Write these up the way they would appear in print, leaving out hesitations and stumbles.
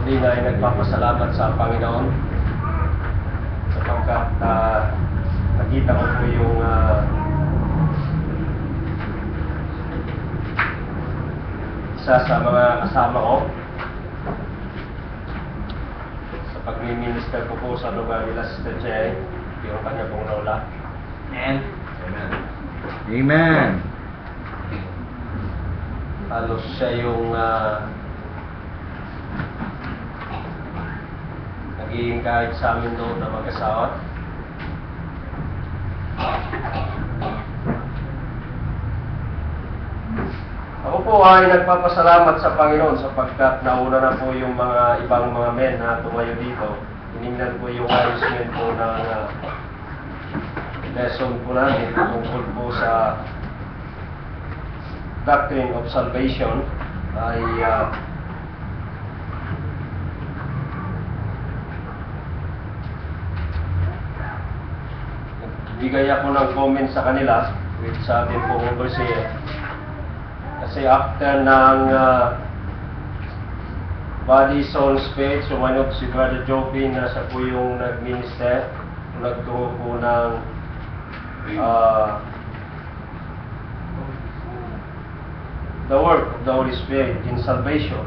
muli nga ay nagpapasalamat sa Panginoon sapagkat nakita ko po yung isa sa mga kasama ko sa pag-minister ko po sa lugar nila Sister Che, yung kanya pong lola. Amen. Amen. Amen. Halos siya yung nag-i-encourage sa amin doon na mag-asawa. Ako po ay nagpapasalamat sa Panginoon sapagkat nauna na po yung mga ibang mga men na tumayo dito. Tinignan ko yung arrangement po ng lesson po natin tungkol po sa Doctrine of Salvation ay nagbigay ako ng comment sa kanila which sabi po overseer kasi after ng body, soul, spirit, sumanod si Brother Joby na siya po yung nag-minister, nagturo po ng the work of the Holy Spirit in salvation.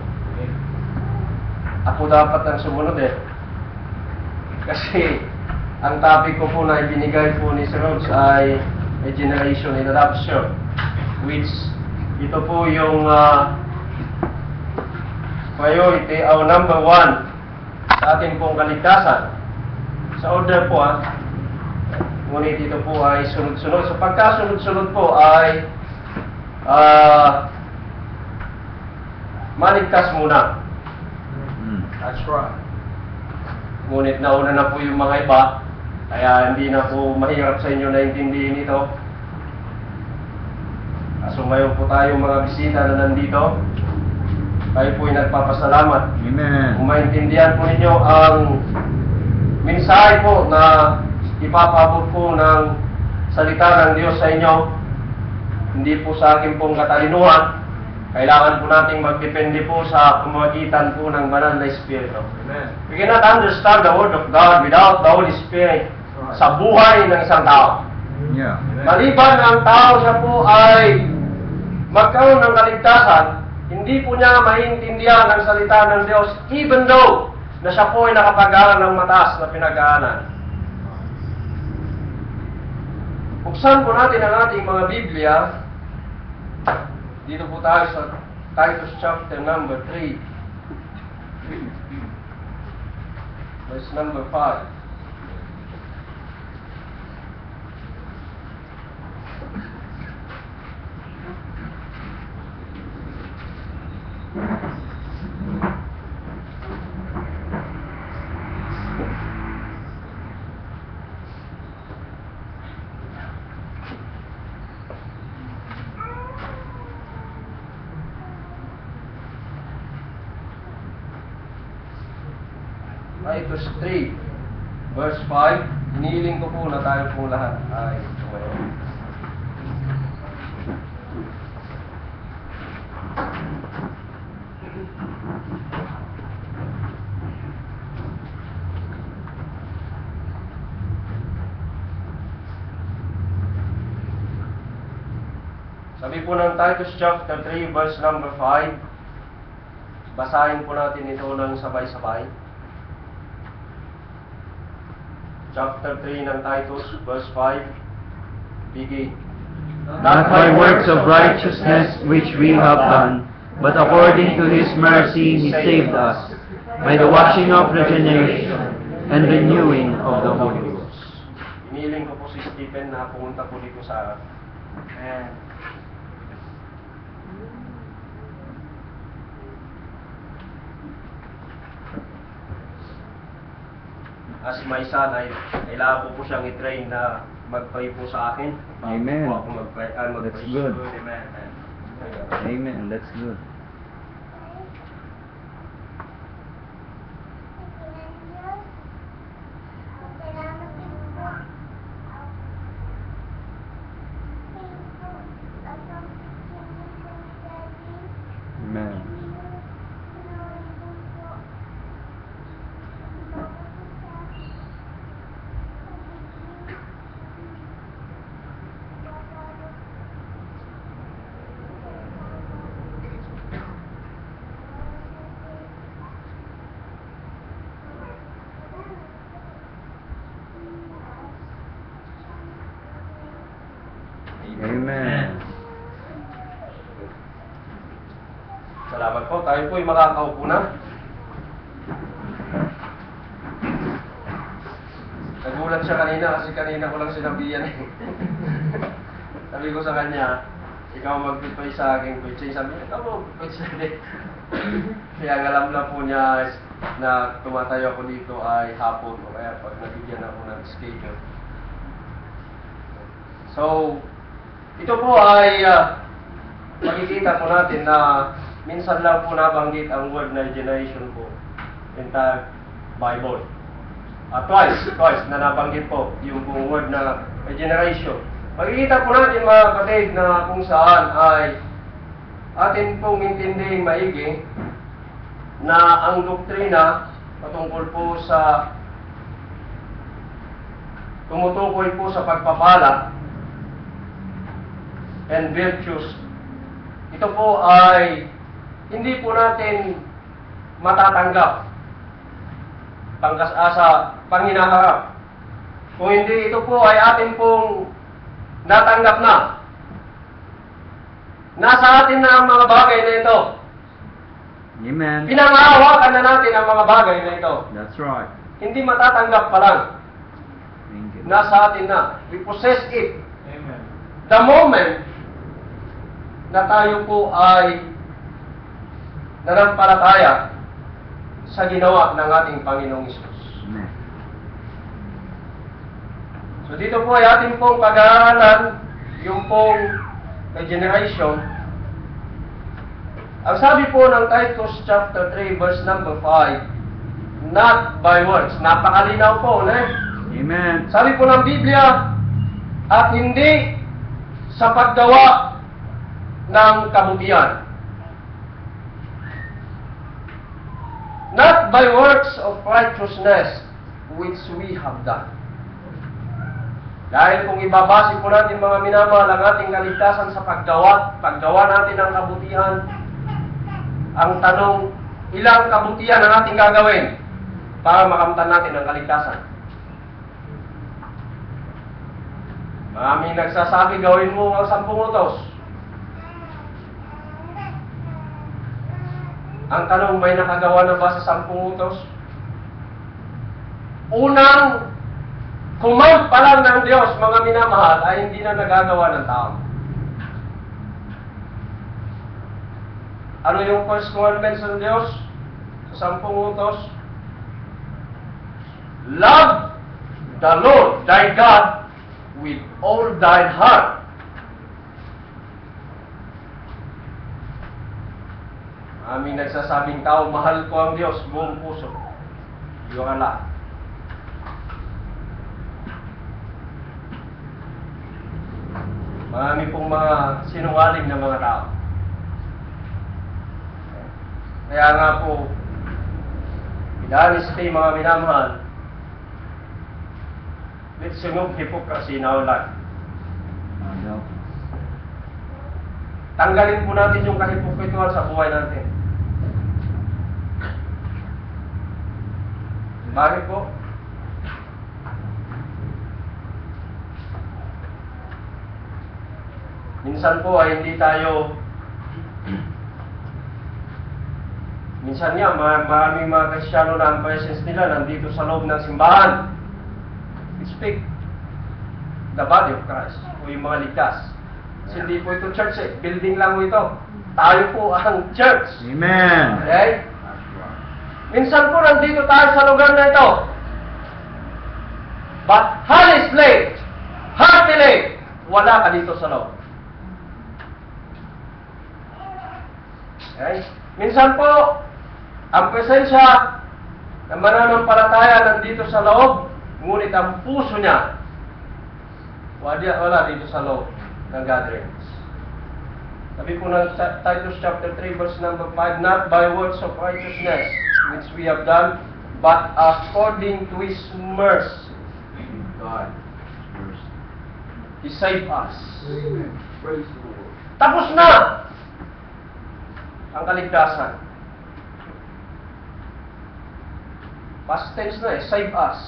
Ako dapat ang sumunod kasi ang topic ko po na ibinigay po ni Sir Rhodes ay a generation in adoption, which ito po yung priority o number 1 sa ating pong kaligtasan. Sa order po ngunit ito po ay sunod-sunod. So pagkasunod-sunod po ay maligtas muna. That's right. Ngunit nauna na po yung mga iba, kaya hindi na po mahirap sa inyo naintindihin ito. So ngayon po tayo mga bisita na nandito, tayo po ay nagpapasalamat. Amen. Kung maintindihan po ninyo ang mensahe po na ipapabot po ng salita ng Diyos sa inyo, hindi po sa akin pong katalinuhan, kailangan po nating magdepende po sa pamamagitan po ng banal na Espiritu. Amen. We cannot understand the Word of God without the Holy Spirit sa buhay ng isang tao. Yeah. Maliban ang tao siya po ay magkaroon ng kaligtasan, hindi po niya maintindihan ang salita ng Diyos even though na siya po ay nakapag-aral ng mataas na pinag-aaral. Buksan po natin ang ating mga Biblia. Dito po tayo sa Titus chapter number 3. Verse number 5. Titus 3, verse 5. Hinihiling ko po na tayo po lahat ay tumayo. Sabi po ng Titus chapter 3, verse number 5. Basahin po natin ito ng sabay-sabay. Chapter 3 ng Titus, verse 5, begin. Not by works of righteousness which we have done, but according to His mercy He saved us, by the washing of regeneration and renewing of the Holy Ghost. Iniling ko po si Stephen na pumunta po dito sa as my son, ay kailangan po siyang i-train na mag-pray po sa akin. Amen. Po ako mag-pray. That's good. Amen. Amen. That's good. Amen. Salamat po. Tayo po'y makakaupo na. Nagulat siya kanina kasi kanina ko lang sinabihan eh. Sabi ko sa kanya, ikaw mag-goodbye sa aking kutsay. Sabi niya, ikaw mag-goodbye. Kaya ang alam na po niya na tumatayo ako dito ay hapon o kaya pag nabigyan ako ng schedule. So, ito po ay makikita po natin na minsan lang po nabanggit ang word na generation po in the Bible. Twice na nabanggit po yung pong word na generation. Makikita po natin mga kapatid na kung saan ay atin pong intinding maigi na ang doktrina patungkol po sa tumutukoy po sa pagpapala and virtues. Ito po ay hindi po natin matatanggap pangkasasa, panghinaharap. Kung hindi, ito po ay atin pong natanggap na. Nasa atin na ang mga bagay na ito. Amen. Pinangahawakan na natin ang mga bagay na ito. That's right. Hindi matatanggap pa lang. Thank you. Nasa atin na. We possess it. Amen. The moment na tayo po ay nanampalataya sa ginawa ng ating Panginoong Hesus. Amen. So dito po ay ating pong pag-aaralan yung pong regeneration. Ang sabi po ng Titus chapter 3 verse number 5, not by works. Napakalinaw po, ne? Amen. Sabi po ng Biblia, at hindi sa paggawa ng kabutihan. Not by works of righteousness which we have done. Dahil kung ibabase po natin mga minamahal ang ating kaligtasan sa paggawa natin ng kabutihan, ang tanong, ilang kabutihan ang ating gagawin para makamtan natin ang kaligtasan? Maraming nagsasabi, gawin mo ang 10 utos. Ang tanong, may nakagawa na ba sa 10 utos? Unang command pa lang ng Diyos, mga minamahal, ay hindi na nagagawa ng tao. Ano yung first commandment ng Diyos sa 10 utos? Love the Lord thy God with all thine heart. Aming nagsasabing tao, mahal ko ang Diyos, buong puso. Yung ala. Marami pong mga sinungaling na mga tao. Kaya nga po, inalis kayo mga minamahal, let's remove hypocrisy in our life. No. Tanggalin po natin yung kahipokritikuhan sa buhay natin. Bakit po? Minsan po ay hindi tayo minsan nga, maraming mga Kristiyano na ang presence nila nandito sa loob ng simbahan. We speak the body of Christ o yung mga ligtas. Kasi hindi po ito church eh. Building lang po ito. Tayo po ang church. Amen. Okay? Minsan po nandito tayo sa lugar na ito. But honestly, heartily, wala ka dito sa loob. Okay? Minsan po, ang presensya ng mananampalataya nandito sa loob, ngunit ang puso niya, wala dito sa loob ng gatherings. Sabi po ng Titus chapter 3 verse number 5, not by works of righteousness which we have done, but according to His mercy. God. He saved us. Amen. Praise the Lord. Tapos na ang kaligtasan. Past tense na eh, save us.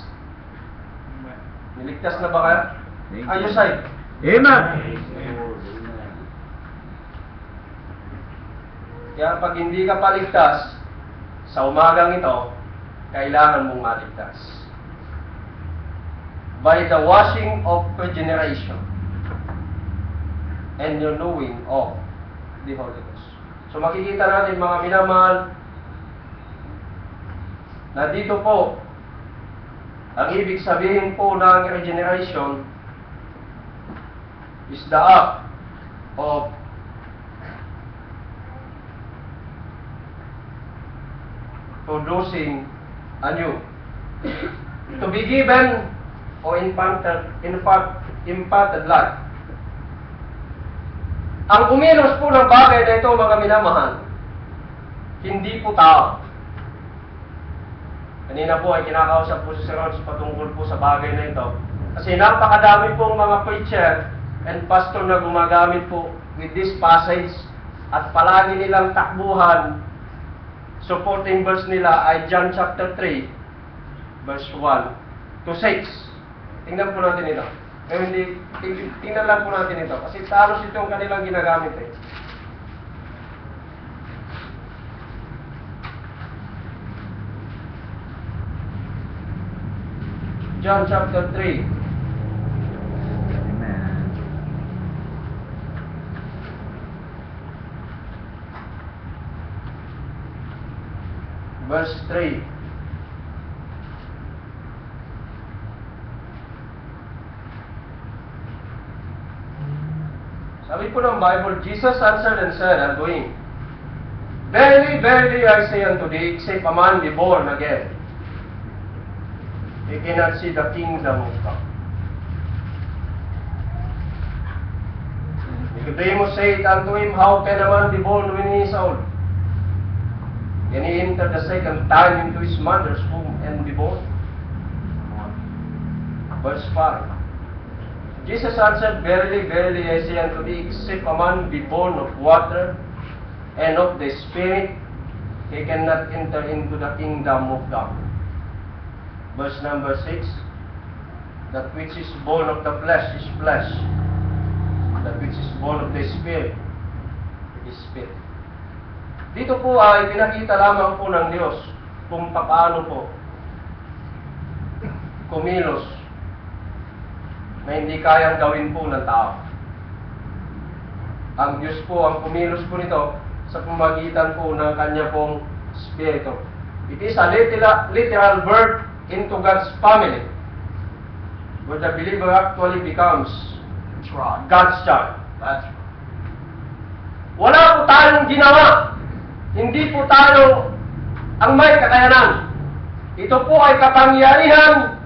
Amen. Niligtas na ba kayo? Thank Are you you. saved? Amen. Kaya pag hindi ka paligtas, sa umagang ito, kailangan mong maligtas. By the washing of regeneration and the knowing of the Holy Ghost. So makikita natin mga minamahal, na dito po, ang ibig sabihin po ng regeneration is the act of producing anew. To be given or imparted life. Ang kumilos po ng bagay na ito, mga minamahal, hindi po tao. Kanina po ay kinakausap po si Sir Rods patungkol po sa bagay na ito. Kasi napakadami pong mga preacher and pastor na gumagamit po with this passage at palagi nilang takbuhan. Supporting verse nila ay John chapter 3, verse 1 to 6. Tingnan po natin ito. Pero hindi, tingnan lang po natin ito. Kasi talos ito ang kanilang ginagamit eh. John chapter 3. Amen. Verse 3. Sabi po ng Bible, Jesus answered and said unto him, Verily, verily, I say unto thee, except a man be born again, he cannot see the kingdom of God. Nicodemus said unto him, How can a man be born when he is old? Can he enter the second time into his mother's womb and be born? Verse 5. Jesus answered, Verily, verily, I say unto thee, except a man be born of water and of the Spirit, he cannot enter into the kingdom of God. Verse number 6, That which is born of the flesh is flesh, that which is born of the Spirit is spirit. Dito po ay pinakita lamang po ng Diyos kung paano po kumilos na hindi kayang gawin po ng tao. Ang Diyos po ang kumilos po nito sa pamagitan po ng kanya pong Spirito. It is a literal birth into God's family, where the believer actually becomes God's child. Wala po tayong ginawa. Hindi po tayo ang may kakayanan. Ito po ay kapangyarihan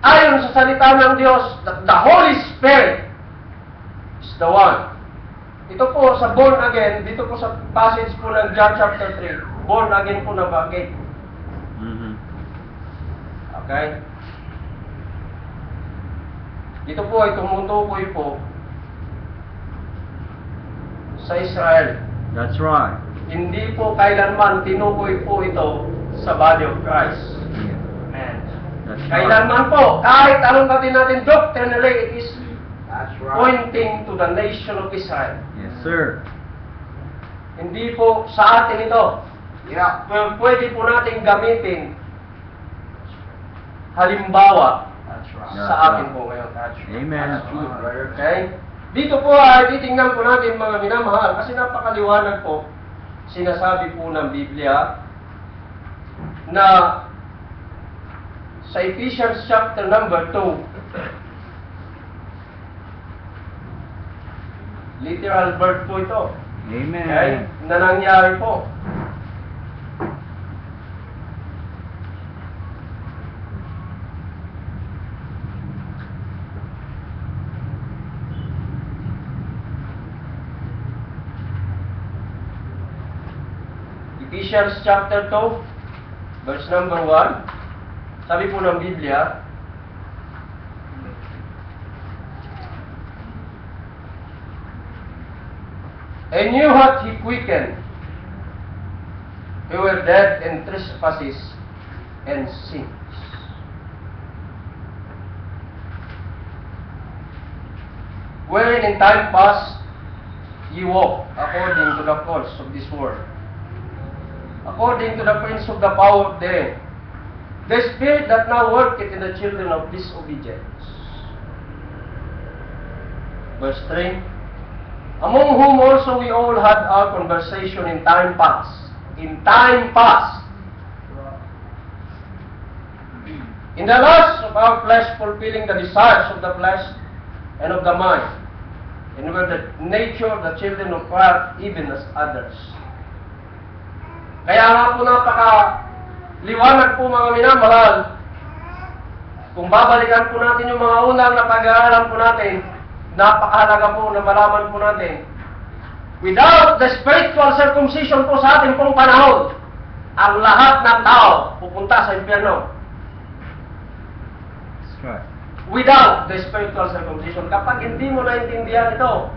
ayon sa salita ng Diyos that the Holy Spirit is the one. Ito po sa born again, dito po sa passage po ng John chapter 3, born again po na bakit? Okay? Dito po ay tumutukoy po sa Israel. That's right. Hindi po kailanman tinukoy po ito sa body of Christ. Amen. That's right. Kailanman po, kahit anong natin doctrinally, it is That's right. pointing to the nation of Israel. Yes, sir. Hindi po sa atin ito. Yeah. Well, pwede po natin gamitin halimbawa That's right. sa atin po ngayon. Amen. Okay? Dito po ay titingnan po natin mga minamahal kasi napakaliwanag po sinasabi po ng Biblia na sa Ephesians chapter number 2, literal birth po ito. Amen. Okay? Na nangyari po. Ephesians chapter 2, verse number 1. Sabi po ng Biblia, And you hath he quickened, who were dead in trespasses and sins. Wherein in time past ye walk according to the course of this world, according to the prince of the power of the air, the spirit that now worketh in the children of disobedience. Verse 3, among whom also we all had our conversation in time past. In time past. In the lust of our flesh, fulfilling the desires of the flesh and of the mind, and were the nature of the children of wrath, even as others. Kaya nga po liwanag po mga minamahal, kung babalikan po natin yung mga unang na pag-aaralan po natin, napakahalaga po na malaman po natin, without the spiritual circumcision po sa ating pong panahon, ang lahat ng tao pupunta sa impyerno. Right. Without the spiritual circumcision. Kapag hindi mo naintindihan ito,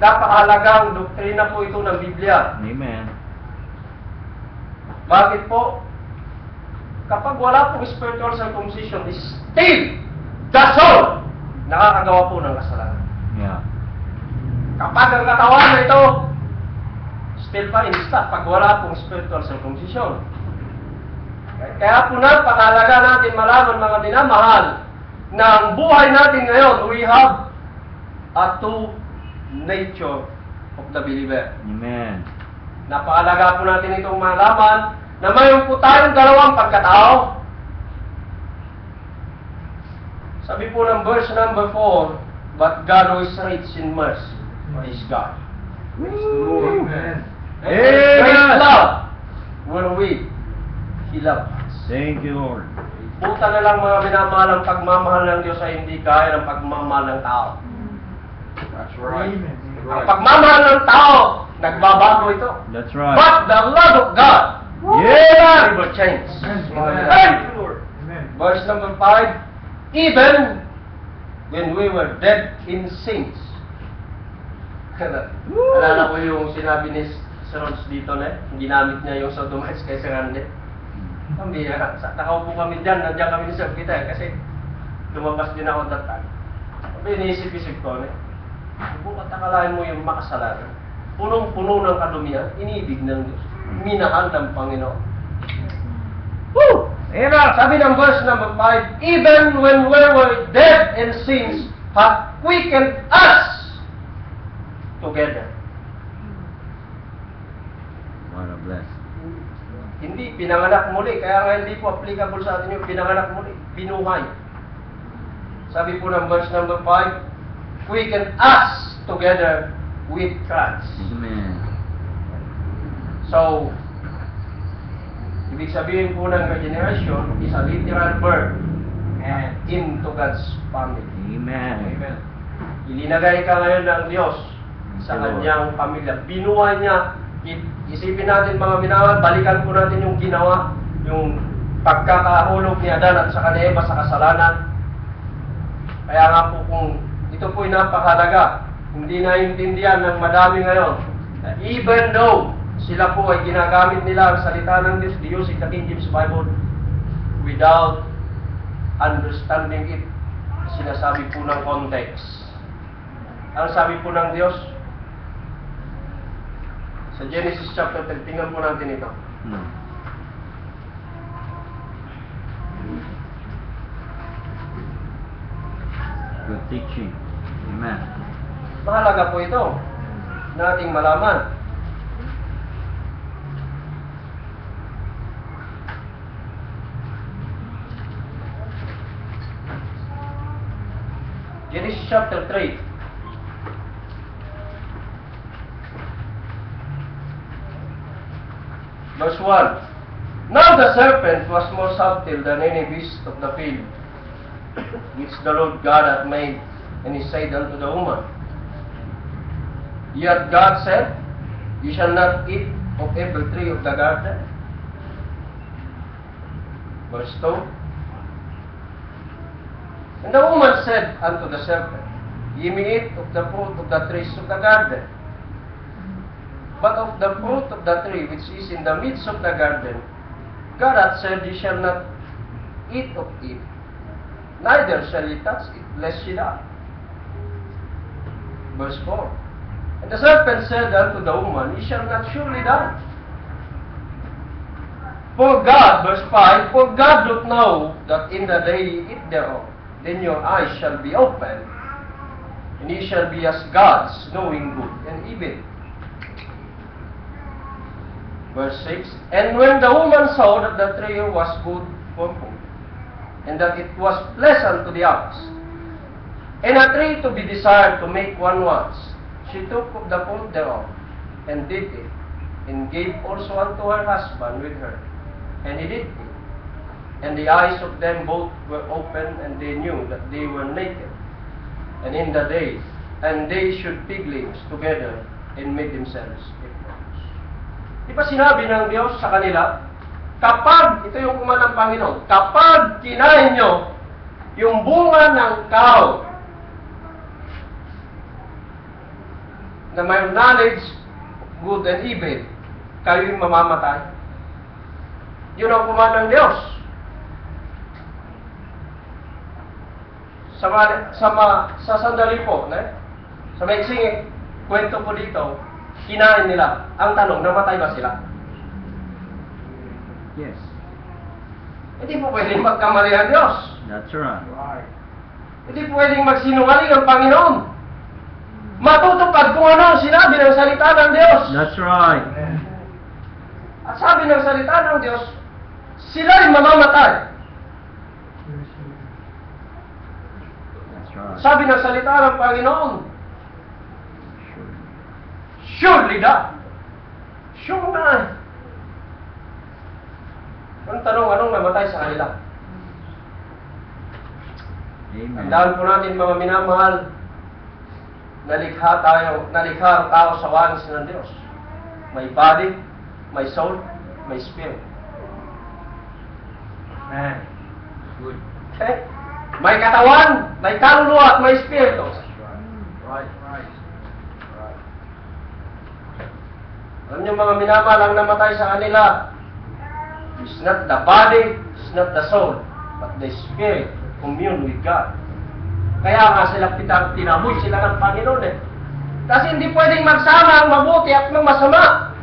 napakahalagang doktrina po ito ng Biblia. Amen. Bakit po? Kapag wala pong spiritual circumcision, still, the soul, nakakagawa po ng kasalanan. Yeah. Kapag ang katawan na ito, still pa insta, pag wala pong spiritual circumcision. Kaya po napakahalaga natin malaman mga minamahal, na ang buhay natin ngayon, we have a two nature of the believer. Amen. Napakalaga po natin itong malaman na mayroon po tayong dalawang pagkatao. Sabi po ng verse number 4, but God who is rich in mercy is God. Amen. And great love wherewith He loved us. Thank you, Lord. Buta na lang mga minamahal ang pagmamahal ng Diyos ay hindi kaya ng pagmamahal ng tao. That's right. Ang pagmamahal ng tao, nagbabago ito. That's right. But the love of God Yeah. never change. Amen. Thank you, Lord. Verse number 5, even when we were dead in sins. Alala ko yung sinabi ni Sir Rons dito na, ginamit niya yung sodomites kay Sir Randy. Kami, nakaupo kami dyan, nandiyan kami ni Sir Peter kasi lumabas din ako that time. Sabi, iniisip-isip ko, bukat akalain mo yung makasalanan. Punong-puno ng kadumihan, inibig ng Diyos. Minahal ng Panginoon. Woo! Amen. Sabi ng verse number 5, even when we were dead in sins, hath quickened us together. What a blessing. Hindi pinanganak muli, kaya nga hindi po applicable sa atin yung pinanganak muli, binuhay. Sabi po ng verse number 5, quicken us together with Christ. Amen. So, ibig sabihin po ng regeneration is a literal birth and into God's family. Amen. Ilinagay ka ngayon ng Diyos sa kanyang pamilya. Binuhay niya. Isipin natin mga minamahal, balikan po natin yung ginawa, yung pagkakahulog ni Adan at saka ni Eva sa kasalanan. Kaya nga po kung ito po'y napakahalaga, hindi naiintindihan ng madami ngayon, na even though sila po ay ginagamit nila ang salita ng Diyos, the using the King James Bible, without understanding it, sinasabi po ng context. Ang sabi po ng Diyos, sa Genesis chapter 10, tingnan po natin ito. Good teaching. Amen. Mahalaga po ito na ating malaman. Genesis chapter 3. Verse 1. Now the serpent was more subtle than any beast of the field, which the Lord God hath made, and he said unto the woman, yet God said, ye shall not eat of every tree of the garden. Verse 2. And the woman said unto the serpent, ye may eat of the fruit of the trees of the garden. But of the fruit of the tree which is in the midst of the garden, God hath said, ye shall not eat of it, neither shall ye touch it, lest ye die. Verse 4. And the serpent said unto the woman, Ye shall not surely die. For God, verse 5, For God doth know that in the day ye eat thereof, then your eyes shall be opened, and ye shall be as gods, knowing good and evil. Verse 6, And when the woman saw that the tree was good for food, and that it was pleasant to the eyes, and a tree to be desired to make one wise, she took of the fruit thereof, and did it, and gave also unto her husband with her, and he did it. And the eyes of them both were opened, and they knew that they were naked. And in the day, and they should fig leaves together, and made themselves aprons. Di ba sinabi ng Diyos sa kanila, kapag, ito yung uman ng Panginoon, kapag kinain nyo yung bunga ng kahoy na may knowledge, good and evil, kayo'y mamamatay. Yun ang uman ng Diyos. Sa sandali po, sa maiksing kwento po dito, kinain nila. Ang tanong, namatay ba sila? Yes. Hindi po pwedeng magkamali ang Diyos. That's right. Right. Hindi pwedeng magsinungaling ang Panginoon. Matutupad kung ano ang sinabi ng salita ng Diyos. That's right. At sabi ng salita ng Diyos, sila'y mamamatay. That's right. Sabi ng salita ng Panginoon, surely that. Sure na. Ang tanong, anong namatay sa kanila? Amen. Tandaan po natin, mga minamahal, nalikha ang tao sa wanis ng Diyos. May body, may soul, may spirit. Man. Good. Okay? May katawan, may kaluluwa, at may spirito. Right. Right. Right. Alam niyo mga minamahal, ang namatay sa kanila, it's not the body, it's not the soul, but the spirit commune with God. Kaya nga sila tinamoy sila ng Panginoon eh. Kasi hindi pwedeng magsama ang mabuti at ng masama.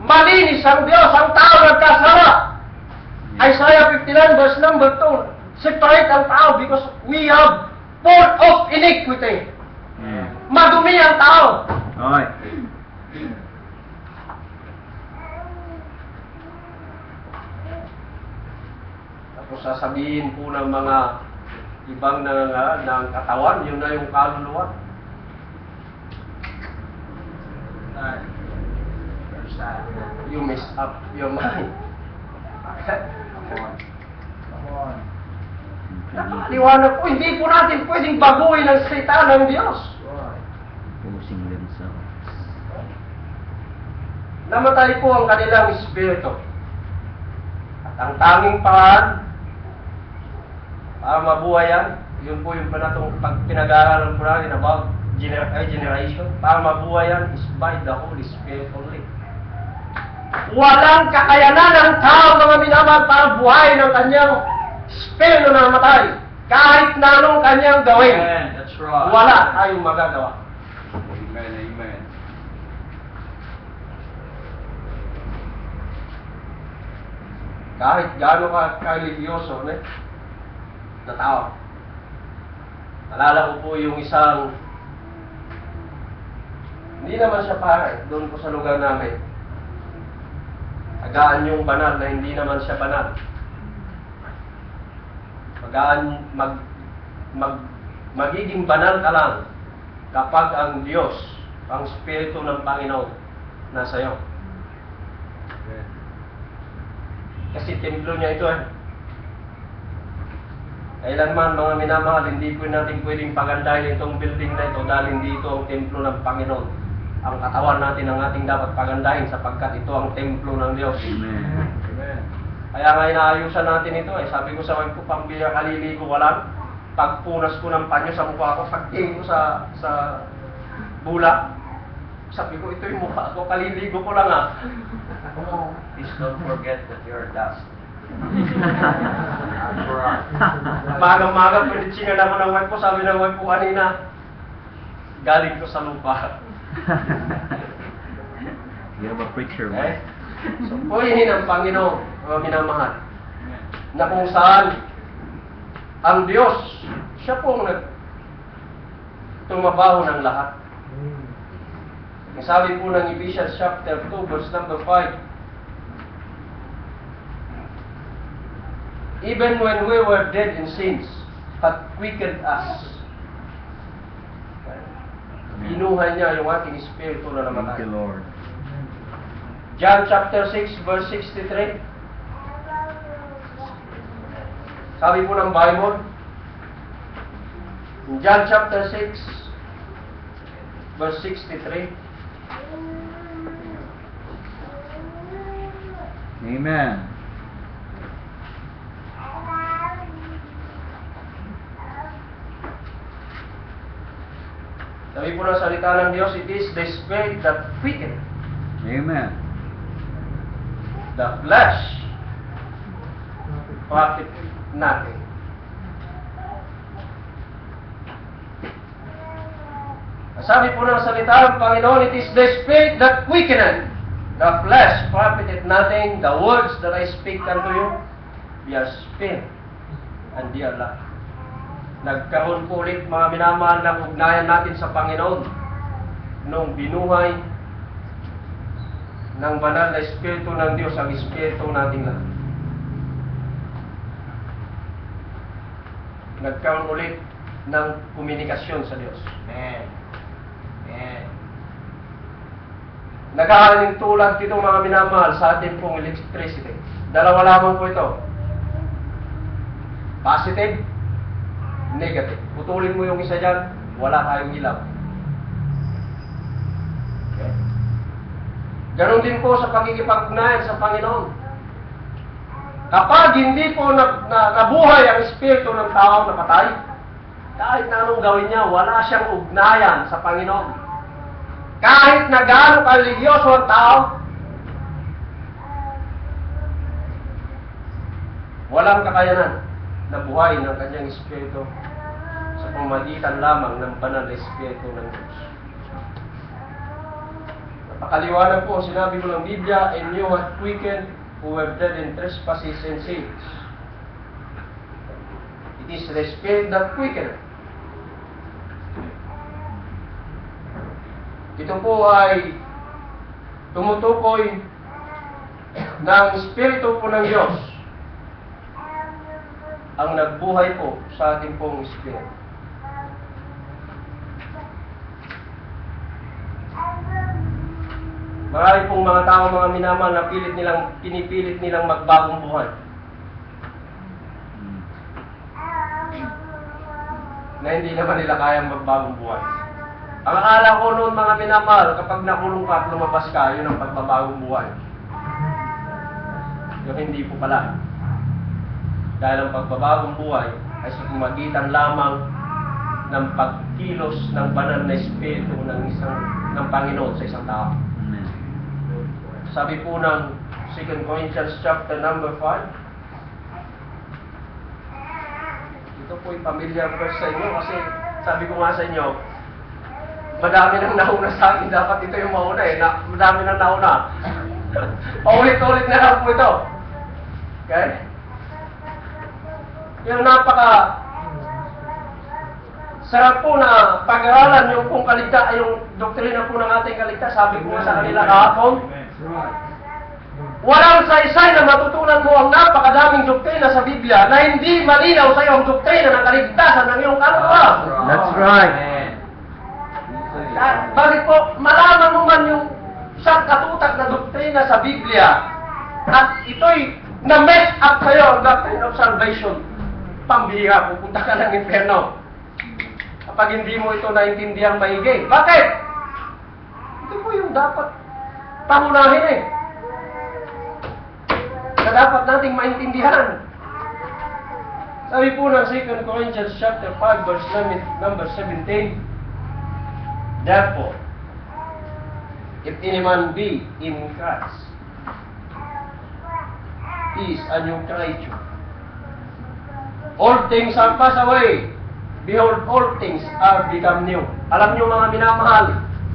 Malinis ang Diyos, ang tao nagkasama. Isaiah 59 verse number 2, separate ang tao because we have full of iniquity. Yeah. Madumi ang tao. Alright. Tapos sasabihin po ng mga ibang ng katawan, yun na yung kaluluwa. You mess up your mind. Come on. Nakaliwanag po, hindi po natin pwedeng baguhin ang salita ng Diyos. Right. Posing themselves. Namatay po ang kanilang espiritu. At ang tanging paraan para mabuhay yan, yun po yung pag pinag-aaralan po natin about generation, para mabuhay yan is by the Holy Spirit only. Walang kakayanan ng tao, mga minamahal, para buhayin ang kanyang espiritu na namatay. Kahit na anong kanyang gawin, Amen. That's right. wala tayong magagawa. Amen. Amen. Kahit gaano ka religyoso na tao. Alala ko po yung isang, hindi naman siya pare, doon po sa lugar namin. Tagaan yung banal na hindi naman siya banal. Magiging banal ka lang kapag ang Diyos, ang Espiritu ng Panginoon, nasa iyo. Amen. Kasi templo niya ito eh. Kailanman mga minamahal, hindi po natin pwedeng pagandahin itong building na ito dahil hindi ito ang templo ng Panginoon. Ang katawan natin ang ating dapat pagandahin sapagkat ito ang templo ng Diyos. Amen. Amen. Kaya nga inaayusan natin ito eh. Sabi ko sa wife ko, pambira kaliligo ko lang. Pagpunas ko ng panyo sa mukha ko, pagtingin ko sa bula. Sabi ko, ito yung mukha ko, kaliligo ko lang ah. Please don't forget that you're dust. That's right. Magang-maga, pinitsingan ako ng wife ko. Sabi ng wife ko kanina, galing ko sa lupa. You have a preacher, Okay? man. So, purihin ang Panginoon, mga minamahal, na kung saan ang Diyos, siya pong tumabaho ng lahat. Ang sabi po ng Ephesians chapter 2, verse number 5, even when we were dead in sins, hath quickened us. Binuhay niya yung ating espiritu na Thank namatay. you, Lord. John chapter 6, verse 63. Sabi po ng Bible, in John chapter 6, verse 63, Amen. sabi po ng salita ng Diyos, it is the Spirit that quickeneth, Amen. the flesh profit nothing. Sabi po ng salita ng Panginoon, it is the Spirit that quickeneth, the flesh profiteth nothing. The words that I speak unto you, they are spirit and they are life. Nagkaroon po ulit mga minamahal ng ugnayan natin sa Panginoon nung binuhay ng banal na Espiritu ng Diyos ang Espiritu nating lahat. Nagkaroon ulit ng komunikasyon sa Diyos. Amen. Amen. Naghahaling tulad dito mga minamahal sa ating pong electricity. Dalawa lamang po ito. Positive, negative. Putulin mo yung isa dyan, wala tayong ilaw. Okay? Ganon din po sa pagkikipag-ugnayan sa Panginoon. Kapag hindi po nabuhay ang espiritu ng tao na patay, kahit na anong gawin niya, wala siyang ugnayan sa Panginoon. Kahit na gaano ka-religyoso ang tao, walang kakayanan na buhay ng kanyang espiritu sa pamamagitan lamang ng banal na espiritu ng Diyos. Napakaliwanag po, sinabi ko ng Biblia, and you have quickened who were dead in trespasses and sins. It is the Spirit that quickeneth. Ito po ay tumutukoy ng Espiritu po ng Diyos ang nagbuhay po sa ating pong Espiritu. Marami pong mga tao, mga minamahal na pinipilit nilang magbagong buhay. Na hindi naman nila kayang magbagong buhay. Ang akala ko noon mga minamahal, kapag nakulong ka at lumabas ka, yun ang pagbabagong buhay. Yung hindi po pala. Dahil ang pagbabagong buhay ay sa pamagitan lamang ng pagkilos ng banal na espiritu ng Panginoon sa isang tao. Amen. Sabi po ng 2 Corinthians chapter number 5, ito po yung familiar verse sa inyo kasi sabi ko nga sa inyo, madami nang nauna sa akin, dapat ito yung mauna eh, madami nang nauna. Paulit-ulit na lang po ito. Okay? Yung sarap po na pag-aralan yung pong yung doktrina po ng ating kaligtas. Sabi ko nga sa kanila kahapon, walang saysay na matutunan mo ang napakadaming doktrina sa Biblia na hindi malinaw sa iyo ang doktrina ng kaligtasan ng iyong kaluluwa. That's right. Bakit po, malaman mo man yung isang katutak na doktrina sa Biblia at ito'y na-mess up sa'yo ang doctrine of salvation, pambihira, pupunta ka ng inferno kapag hindi mo ito naintindihan maigi. Bakit? Ito po yung dapat pangunahin eh, na dapat nating maintindihan. Sabi po ng 2 Corinthians chapter 5 verse number 17, therefore, if any man be in Christ, he is a new creature. All things are passed away. Behold, all things are become new. Alam nyo mga minamahal,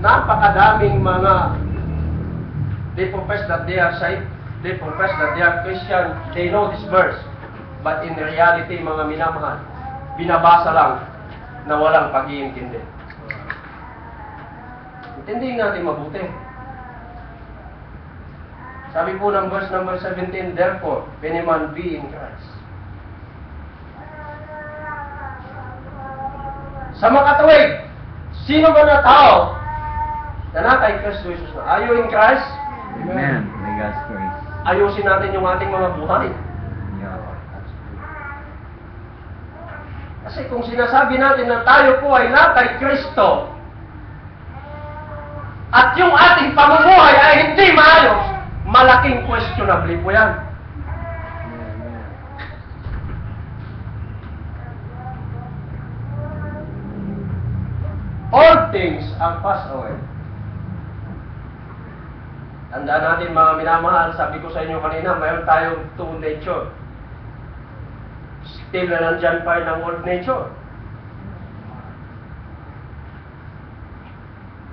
napakadaming mga they profess that they are saved, they profess that they are Christian, they know this verse. But in reality, mga minamahal, binabasa lang na walang pag-iintindi. Intindihin natin mabuti. Sabi po ng verse number 17, therefore, if any man be in Christ. Sa makatawid, sino ba na tao na nakay Kristo Jesus na? Are you in Christ? Amen. By God's grace. Ayusin natin yung ating mga buhay. Yeah. Kasi kung sinasabi natin na tayo po ay nakay Kristo, at yung ating pamumuhay ay hindi maayos, malaking questionable po yan. All things are passed away. Tandaan natin mga minamahal, sabi ko sa inyo kanina, mayroon tayong two nature. Still na nandyan pa rin ang old nature.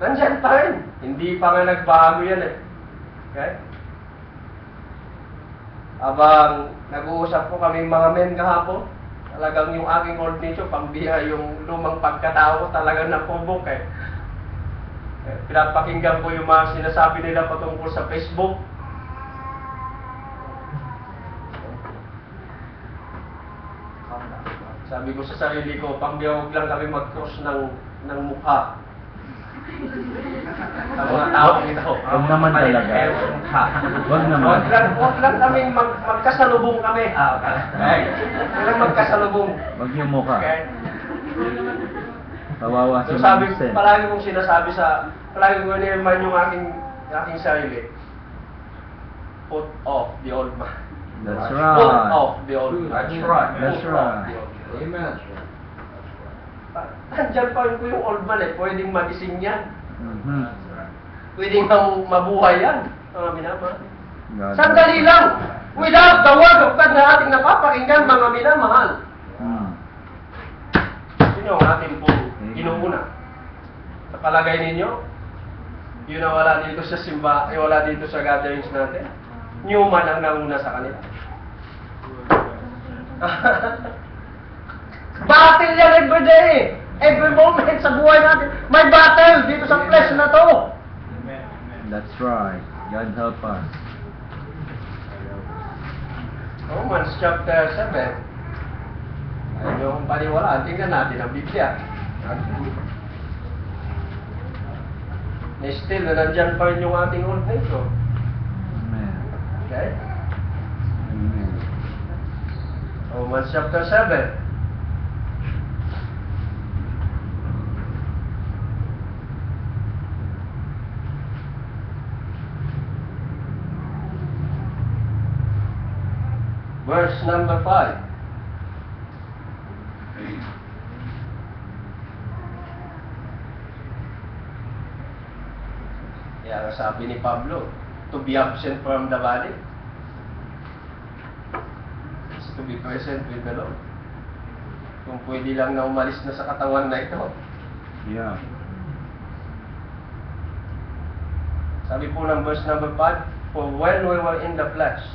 Nandyan pa rin. Hindi pa nga nagbago yan eh. Okay? Habang nag-uusap po kami mga men kahapon, talagang yung aking old nature, pambiha yung lumang pagkatao ko, talagang napubok eh. Pinapakinggan ko yung mga sinasabi nila patungkol sa Facebook. Sabi ko sa sarili ko, pambiyawag lang kami mag-cross ng mukha. Sa mga tao ito. Huwag naman talaga. Huwag naman. Huwag lang kami magkasalubong kami. Okay. Huwag lang magkasalubong. Huwag yung mukha. Okay. Kawawa si So sabi, Vincent. palagi kong sinasabi palagi ko niremind yung aking sarili. Put off the old man. That's Put right. off the old man. That's right. That's Put off right. the old man. Amen. Nandiyan pa rin po yung old man eh. Pwedeng magising yan. Mhm. Pwedeng mabuhay yan. Mga minamahal. God. Sandali lang. Without the word of God na ating napapakinggan, mga minamahal. Mm. Sino ang ating pong inuuna? Sa palagay ninyo, yun ang wala dito sa simba, wala dito sa gatherings natin. Newman ang nauna sa kanila. Battle yan every day. Every moment sa buhay natin. May battle dito sa flesh na to. That's right. God help us. Romans chapter 7. Ayaw nyo kung paniwalaan, tingnan natin ang Biblia. Still, na nandyan pa rin yung ating old nature. Amen. Okay? Amen. Romans chapter 7. Verse number 5. Kaya sabi ni Pablo, to be absent from the body is to be present with the Lord. Kung pwede lang na umalis na sa katawan na ito. Yeah. Sabi po ng verse number 5, for when we were in the flesh,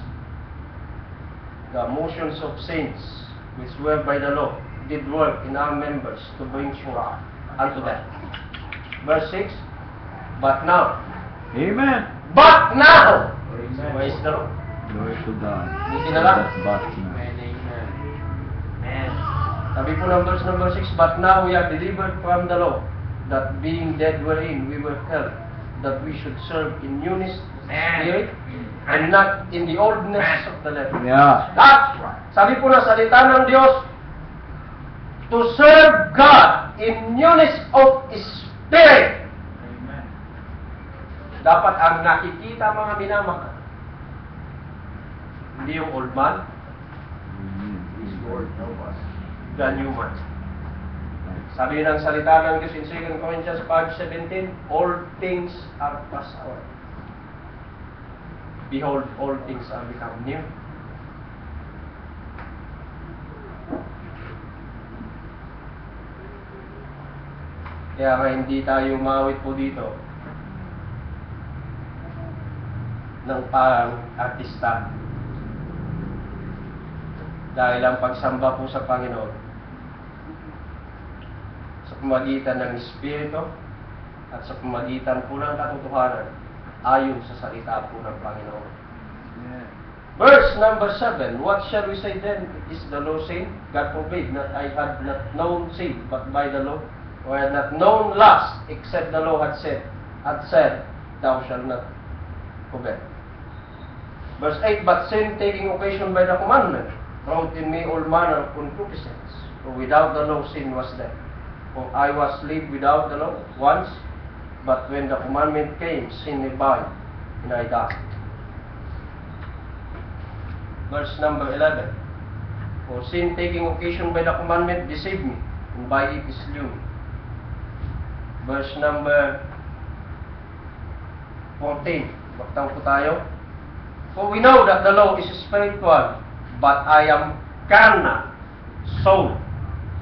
the motions of sins which were by the law did work in our members to bring forth unto death. Verse 6, but now, Amen. praise the Lord. Glory to God. Buti na lang. That's but Amen. Amen. Amen. Sabi po ng verse number 6, but now we are delivered from the law, that being dead wherein we were held, that we should serve in newness of spirit, and not in the oldness of the letter. Yeah. That's right. Sabi po na salita ng Diyos, to serve God in newness of spirit. Dapat ang nakikita mga minamahal, hindi yung old man, the new man. Sabi ng salita ng Diyos in 2 Corinthians 5:17, all things are passed away. Behold, all things are become new. Kaya nga hindi tayo umawit po dito ng pang-artista. Dahil ang pagsamba po sa Panginoon sa pamagitan ng Espiritu at sa pamagitan po ng katotohanan ayon sa salita po ng Panginoon. Verse number 7, what shall we say then? Is the law sin? God forbid, not I had not known sin, but by the law, or had not known lust, except the law had said, thou shalt not covet. Verse 8, but sin taking occasion by the commandment, wrought in me all manner of concupiscence. For without the law sin was there. For I was laid without the law once, but when the commandment came, sin abided, and I died. Verse number 11, for sin taking occasion by the commandment deceived me, and by it slew me. Verse number 14, baktang po tayo. For we know that the law is spiritual, but I am carnal, soul,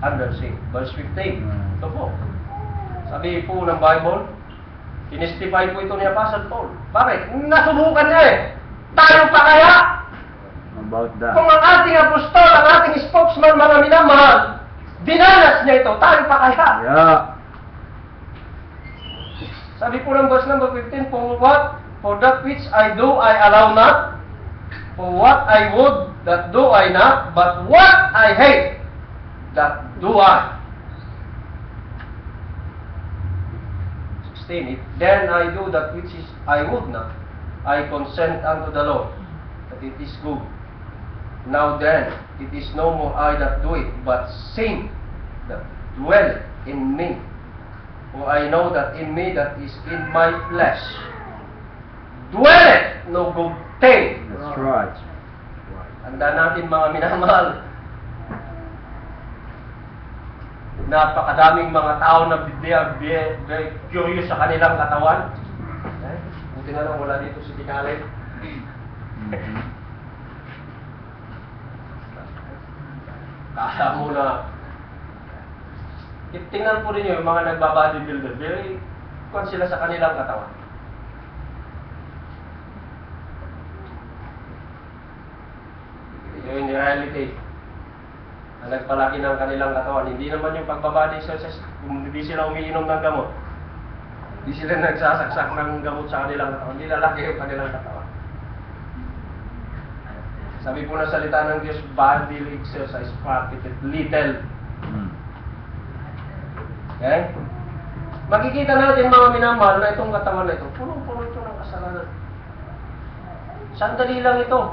under sin. Verse 15, ito po. Sabi po ng Bible, tinestify po ito ni Apostle Paul. Bakit? Nasubukan niya eh. Tayo pa kaya? About that. Kung ang ating apostol, ang ating spokesman, mga minamahal, dinanas niya ito, tayo pa kaya? Yeah. Sabi po ng verse number 15, for what? For that which I do, I allow not. For what I would, that do I not. But what I hate, that do I. 16, if then I do that which is I would not, I consent unto the law, that it is good. Now then, it is no more I that do it, but sin that dwelleth in me. For I know that in me that is in my flesh dwelleth no good thing. That's right. Tandaan natin mga minamahal, napakadaming mga tao na very curious sa kanilang katawan. Buti na lang wala dito si Tinalin. Kaya mo na tingnan po rin yung mga nagba-bodybuilder, very kung sila sa kanilang katawan. Yun yung reality. Ang nagpalaki ng kanilang katawan, hindi naman yung pagbabody exercise, kung hindi sila umiinom ng gamot, hindi sila nagsasaksak ng gamot sa kanilang katawan, hindi lalaki yung kanilang katawan. Sabi po na salita ng Diyos, body exercise profited little. Okay? Makikita natin mga minamahal na itong katawan na ito, punong-puno ito ng kasalanan. Sandali lang ito.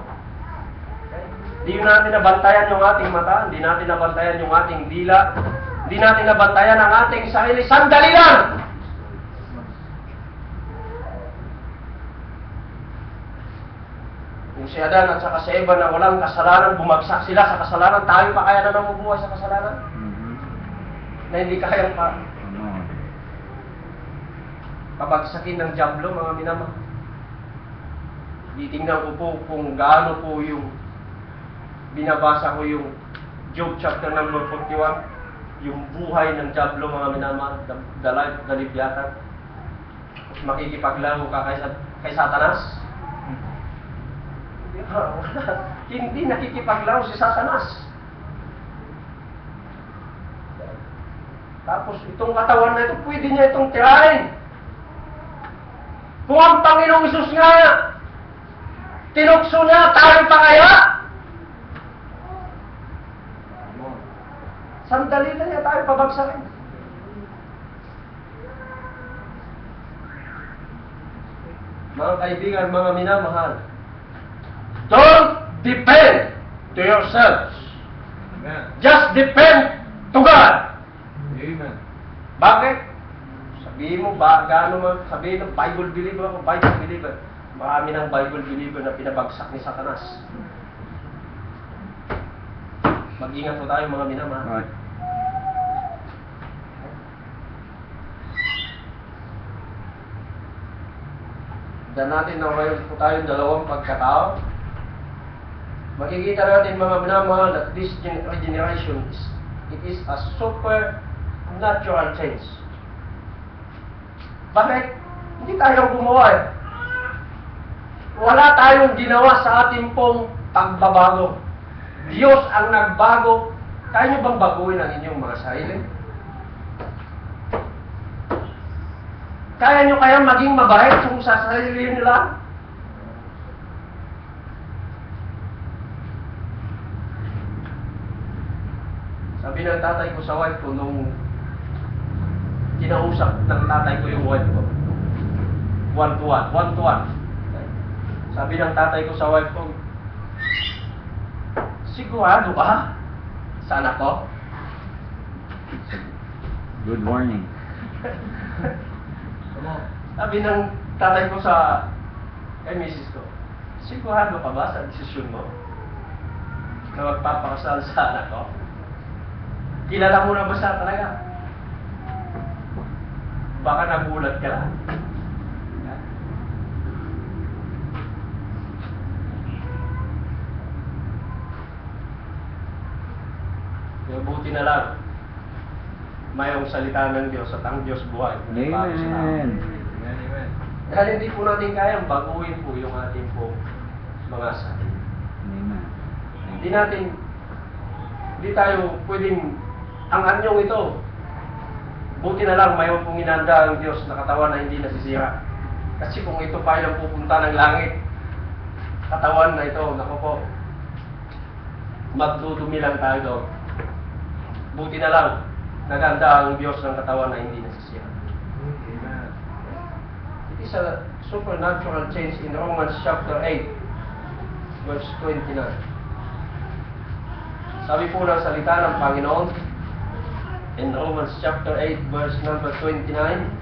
Hindi natin nabantayan yung ating mata, hindi natin nabantayan yung ating dila, hindi natin nabantayan ang ating sarili. Sandali lang! Yung si Adan at saka si Eva na walang kasalanan, bumagsak sila sa kasalanan, tayo pa kaya na namubuhay sa kasalanan? Na hindi kayang pabagsakin ng diablo, mga minamahal. Titingnan ko po kung gaano po yung binabasa ko yung Job chapter number 41, yung buhay ng diablo, mga minamahal, the life of the Leviathan. Makikipaglaro ka kay Satanas? Hindi nakikipaglaro si Satanas. Tapos itong katawan na ito, pwede niya itong tirahin. Kung ang Panginoong Isus nga tinukso niya, tayo pa kaya? Sandali lang niya tayo pabagsakin. Mga kaibigan, mga minamahal, don't depend to yourselves. Amen. Just depend to God. Amen. Bakit? Sabihin mo ba, gaano mo, sabihin ng Bible believer ako, Bible believer. Marami ng Bible believer na pinabagsak ni Satanas. Mag-ingat po tayo mga minamahal. Right. Dan natin na mayroon po tayong dalawang pagkatao. Makikita natin mga minamahal that this generation it is a supernatural change. Bakit? Hindi tayo gumawa eh. Wala tayong ginawa sa ating pong pagbabago. Diyos ang nagbago. Kaya nyo bang baguhin ang inyong mga sarili? Kaya nyo kaya maging mabait kung sa sarili nila? Sabi ng tatay ko sa wife ko nung kinausap ng tatay ko yung wife ko. One to one. Sabi ng tatay ko sa wife ko, sigurado ka sa anak ko? Good morning. Sabi ng tatay ko sa misis ko, sigurado ka ba sa desisyon mo na magpapakasal sa anak ko? Kilala mo na ba siya talaga? Baka nagulat ka lang. Kaya buti na lang, mayroong salita ng Diyos at ang Diyos buhay. Amen. Amen. Dahil hindi po natin kayang baguhin po yung ating po mga sarili. Amen. Hindi tayo pwedeng, ang anyong ito, buti na lang mayroon pong inanda ang Diyos na katawan na hindi nasisira. Kasi kung ito pa yung pupunta ng langit, katawan na ito, naku po, magdudumi lang tayo doon. Buti na lang, naganda ang Diyos ng katawan na hindi nasisira. Amen. It is a supernatural change in Romans chapter 8, verse 29. Sabi po ng salita ng Panginoon, in Romans chapter 8, verse number 29,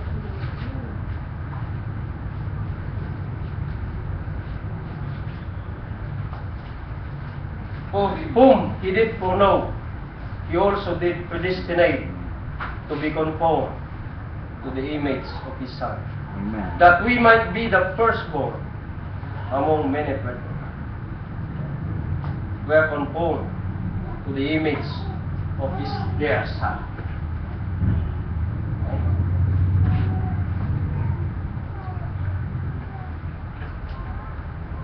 For whom He did foreknow, He also did predestinate to be conformed to the image of His Son, Amen. that we might be the firstborn among many brethren. We are conformed to the image of His dear Son.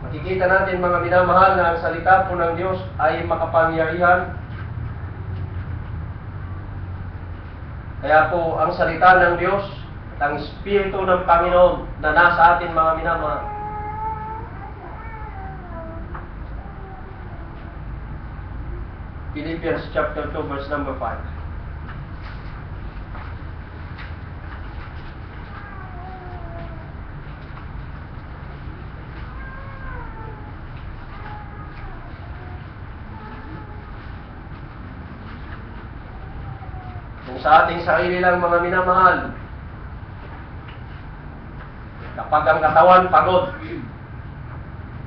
Makikita natin mga minamahal na ang salita po ng Diyos ay makapangyarihan. Kaya po ang salita ng Diyos at ang Espiritu ng Panginoon na nasa atin mga minamahal, Philippians chapter 2 verse number 5. Kung sa ating sarili lang mga minamahal, kapag ang katawan pagod,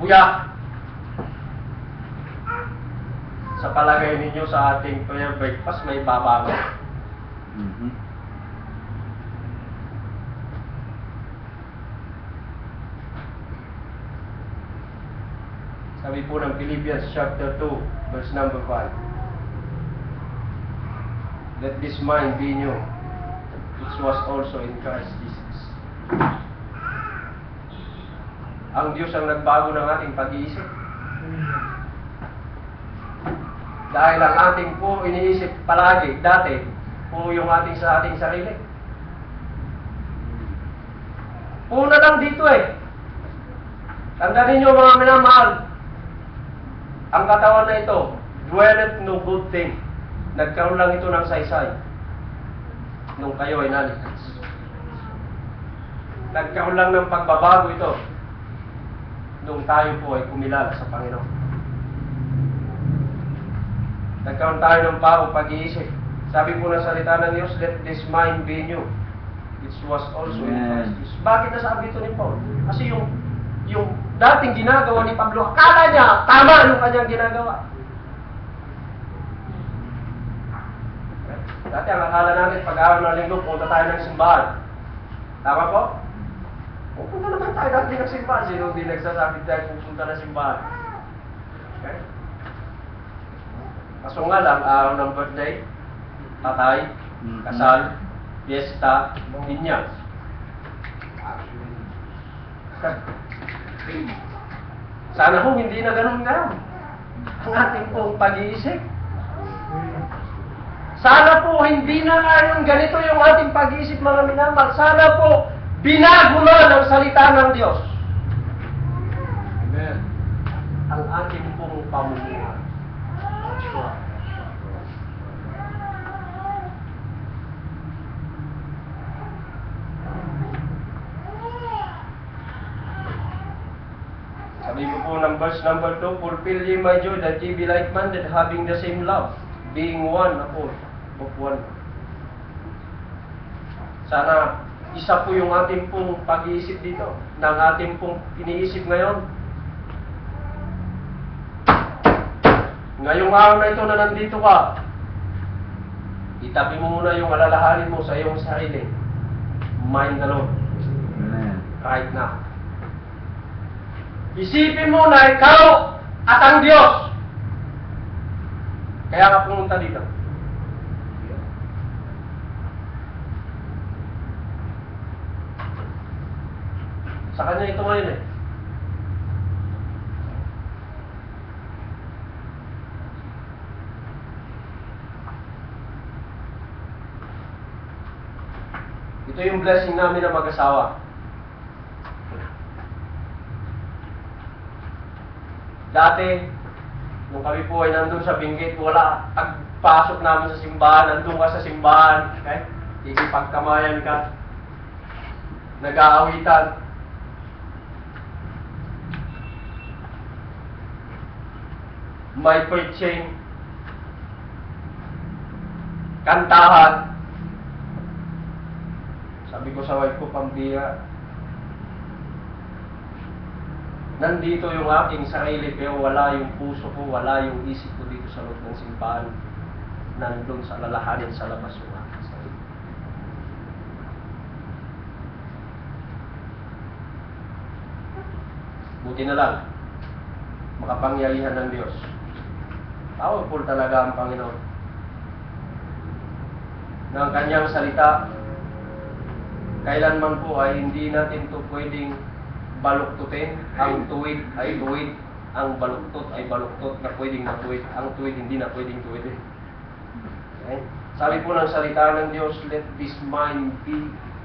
buyak, sa palagay ninyo sa ating prayer breakfast may babago. Mhm. Sabi po ng Philippians chapter 2, verse number 5. Let this mind be in you, which was also in Christ Jesus. Ang Diyos ang nagbago ng ating pag-iisip. Dahil ang ating po iniisip palagi, dati, po yung sa ating sarili. Una lang dito eh. Tandaan ninyo mga minamahal, ang katawan na ito, dwelleth no good thing. Nagkaroon lang ito ng saysay nung kayo ay nalikas. Nagkaroon lang ng pagbabago ito nung tayo po ay kumilala sa Panginoon. Nagkaroon tayo ng bagong pag-iisip. Sabi po ng salita ng Diyos, let this mind be in you, which was also in Christ Jesus. Bakit nasabi ito ni Paul? Kasi yung dating ginagawa ni Pablo, akala niya tama yung kanyang ginagawa. Dati ang akala natin, pag-araw ng linggo, punta tayo ng simbahan. Tama po? Pupunta naman tayo dati ng simbahan. Sino hindi nagsasabi tayo pupunta ng simbahan? Okay? Kaso nga lang, araw ng birthday, patay, kasal, fiesta, binyag. Sana po hindi na ganun ngayon ang ating pong pag-iisip. Sana po hindi na ngayon ganito yung ating pag-iisip, mga minamahal. Sana po binago na ng salita ng Diyos Amen. ang ating pong pamumuhay. Sabi ko po ng verse number 2, fulfill ye my joy that ye be like-minded, having the same love, being one of one. Sana isa po yung ating pong pag-iisip dito, ng ating pong iniisip ngayon. Ngayong araw na ito na nandito ka, itabi mo muna yung alalahanin mo sa iyong sarili. Mind the Lord. Amen. Right now. Isipin mo na ikaw at ang Diyos. Kaya ka pumunta dito. Sa kanya ito ngayon eh. Ito yung blessing namin na mag-asawa. Dati, nung kami po ay nandun sa Benguet, wala, pagpasok namin sa simbahan, nandun ka sa simbahan, okay? Ikipagkamayan ka, nag-aawitan. May preaching, kantahan. Sabi ko sa wife ko, pambira. Nandito yung aking sarili, pero wala yung puso ko, wala yung isip ko dito sa loob ng simbahan. Nandun sa lalahanin sa labas yung aking sarili. Buti na lang, makapangyarihan ng Diyos. Powerful talaga ang Panginoon. Ng kanyang salita, kailanman po ay hindi natin ito pwedeng baluktutin. Ang tuwid ay tuwid, ang baluktot ay baluktot na pwedeng matuwid. Ang tuwid hindi na pwedeng tuwid. Okay? Sabi po ng salita ng Diyos, let this mind be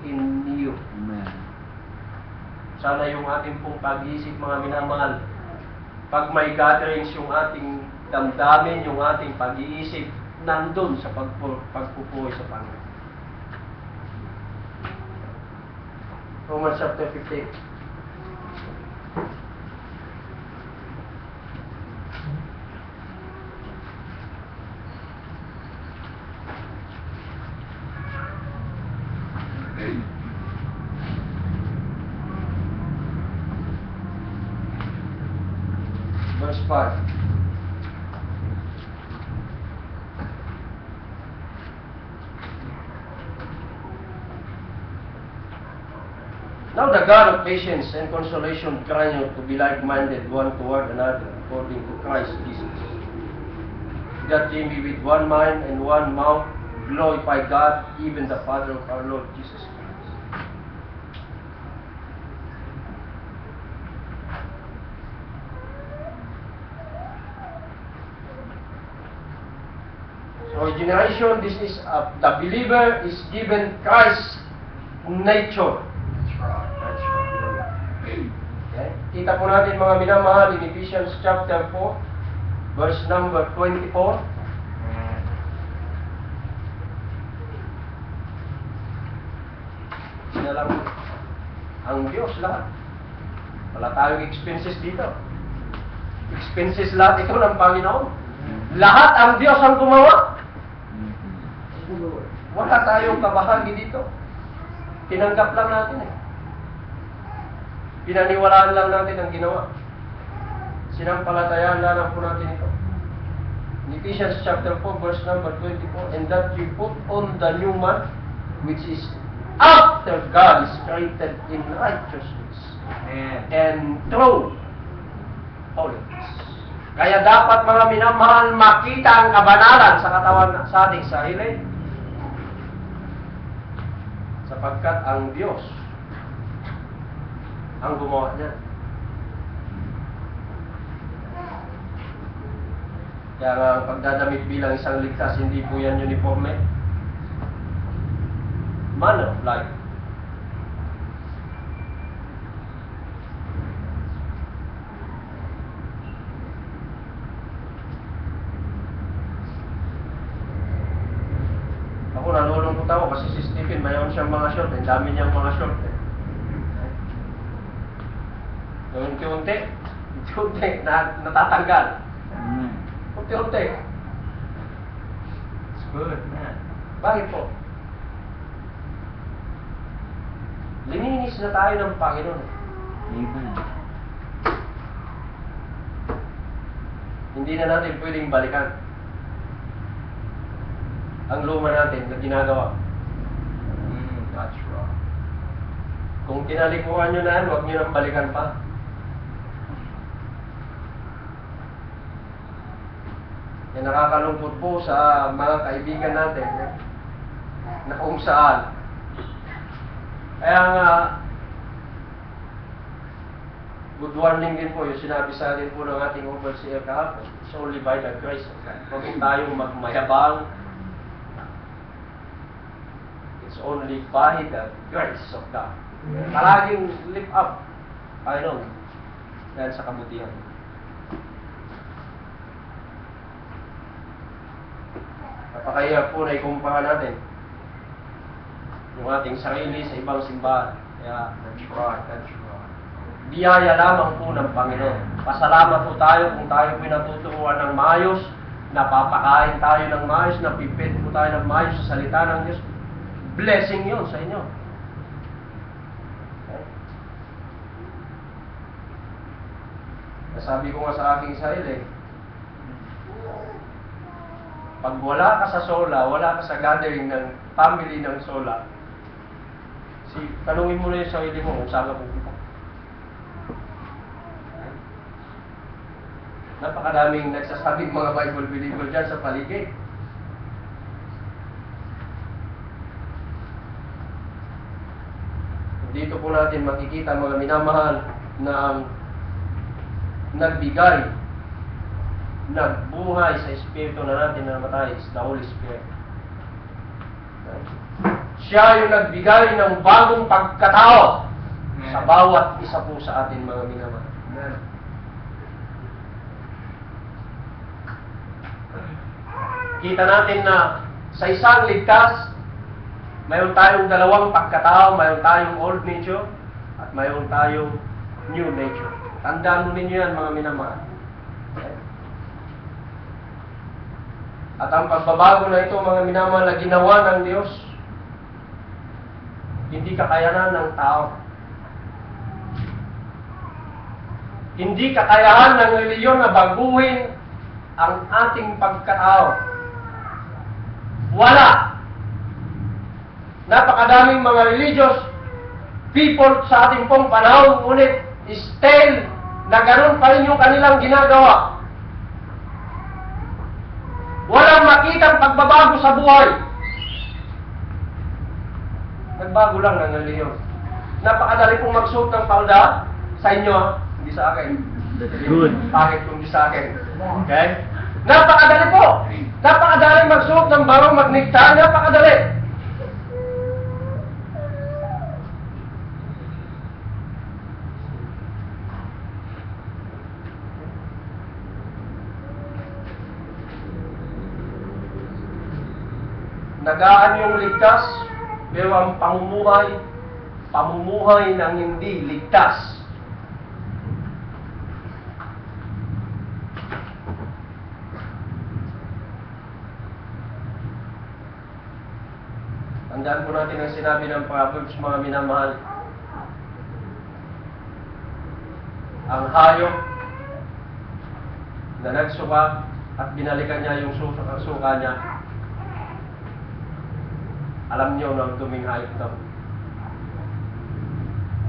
in you. Amen. Sana yung ating pong pag-iisip, mga minamahal, pag may gatherings yung ating damdamin, yung ating pag-iisip, nandun sa pagpupuhay sa Panginoon. Romans chapter 15. Verse 5. Now the God of patience and consolation grant you to be like-minded one toward another according to Christ Jesus, that ye may with one mind and one mouth glorify God, even the Father of our Lord Jesus Christ. So regeneration, this is the believer is given Christ's nature. Okay? Kita po natin, mga minamahal, in Ephesians chapter 4, verse number 24. Sinalang ang Diyos lahat. Wala tayong expenses dito. Expenses lahat ito ng Panginoon. Lahat ang Diyos ang gumawa. Wala tayong kabahagi dito. Tinanggap lang natin eh. Pinaniwalaan lang natin ang ginawa. Sinampalatayaan lang po natin ito. In Ephesians chapter 4, verse number 24, and that you put on the new man, which is after God is created in righteousness and true holiness. Kaya dapat, mga minamahal, makita ang kabanalan sa katawan sa ating sarili. Sapagkat ang Diyos ang gumawa niyan. Kaya nga ang pagdadamit bilang isang ligtas, hindi po yan uniforme. Manner of life. Ako nalulungkot ako kasi si Stephen mayroon siyang mga short, ang dami niyang mga short. Unti-unti, natatanggal. Amen. Unti-unti. It's good, man. Bakit po? Lininis na tayo ng Panginoon. Amen. Hindi na natin pwedeng balikan ang luma natin na ginagawa. That's wrong. Kung tinalikuhan nyo na yan, huwag nyo nang balikan pa. Yan nakakalungkot po sa mga kaibigan natin na kung saan. Kaya nga, good warning din po yung sinabi sa atin po ng ating overseer kahapon. It's only by the grace of God. Huwag tayong magmayabang. It's only by the grace of God. Palaging lift up. Panginoon. Dahil sa kabutihan. Napakahirap po na ikumpara natin yung ating sarili sa ibang simbahan. Kaya, that's right. Biyaya lamang po ng Panginoon. Pasalamat po tayo kung tayo po natuturuan ng maayos, napapakain tayo ng maayos, napipit po tayo ng maayos sa salita ng Diyos. Blessing yun sa inyo. Okay. Nasabi ko nga sa aking sarili, pag wala ka sa sola, wala ka sa gathering ng family ng sola, tanungin mo na yung sarili mo kung saan ka pupunta. Napakadaming nagsasabing mga Bible believer dyan sa paligid. Dito po natin makikita mga minamahal na ang nagbigay, nagbuhay sa Espiritu na natin na namatay is the Holy Spirit. Siya yung nagbigay ng bagong pagkatao sa bawat isa po sa atin mga minamahal. Amen. Kita natin na sa isang ligtas, mayroon tayong dalawang pagkatao, mayroon tayong old nature, at mayroon tayong new nature. Tandaan mo ninyo yan mga minamahal. Okay? At ang pagbabago na ito mga minamahal na ginawa ng Diyos, hindi kakayanan ng tao. Hindi kakayahan ng reliyon na baguhin ang ating pagkatao. Wala! Napakadaming mga religious people sa ating pong panahon, ngunit still na ganoon pa rin yung kanilang ginagawa. Walang makitang pagbabago sa buhay. Nagbago lang ng reliyon. Napakadali pong magsuot ng palda sa inyo, hindi sa akin. That's good. Bakit kung di sa akin? Okay? Napakadali po! Napakadali magsuot ng barong magnikta, napakadali! Nagaan yung ligtas, pero ang pamumuhay ng hindi ligtas. Tandaan po natin ang sinabi ng Proverbs, mga minamahal. Ang hayop na nagsuka at binalikan niya yung suka niya, alam niyo na duming hayop ito.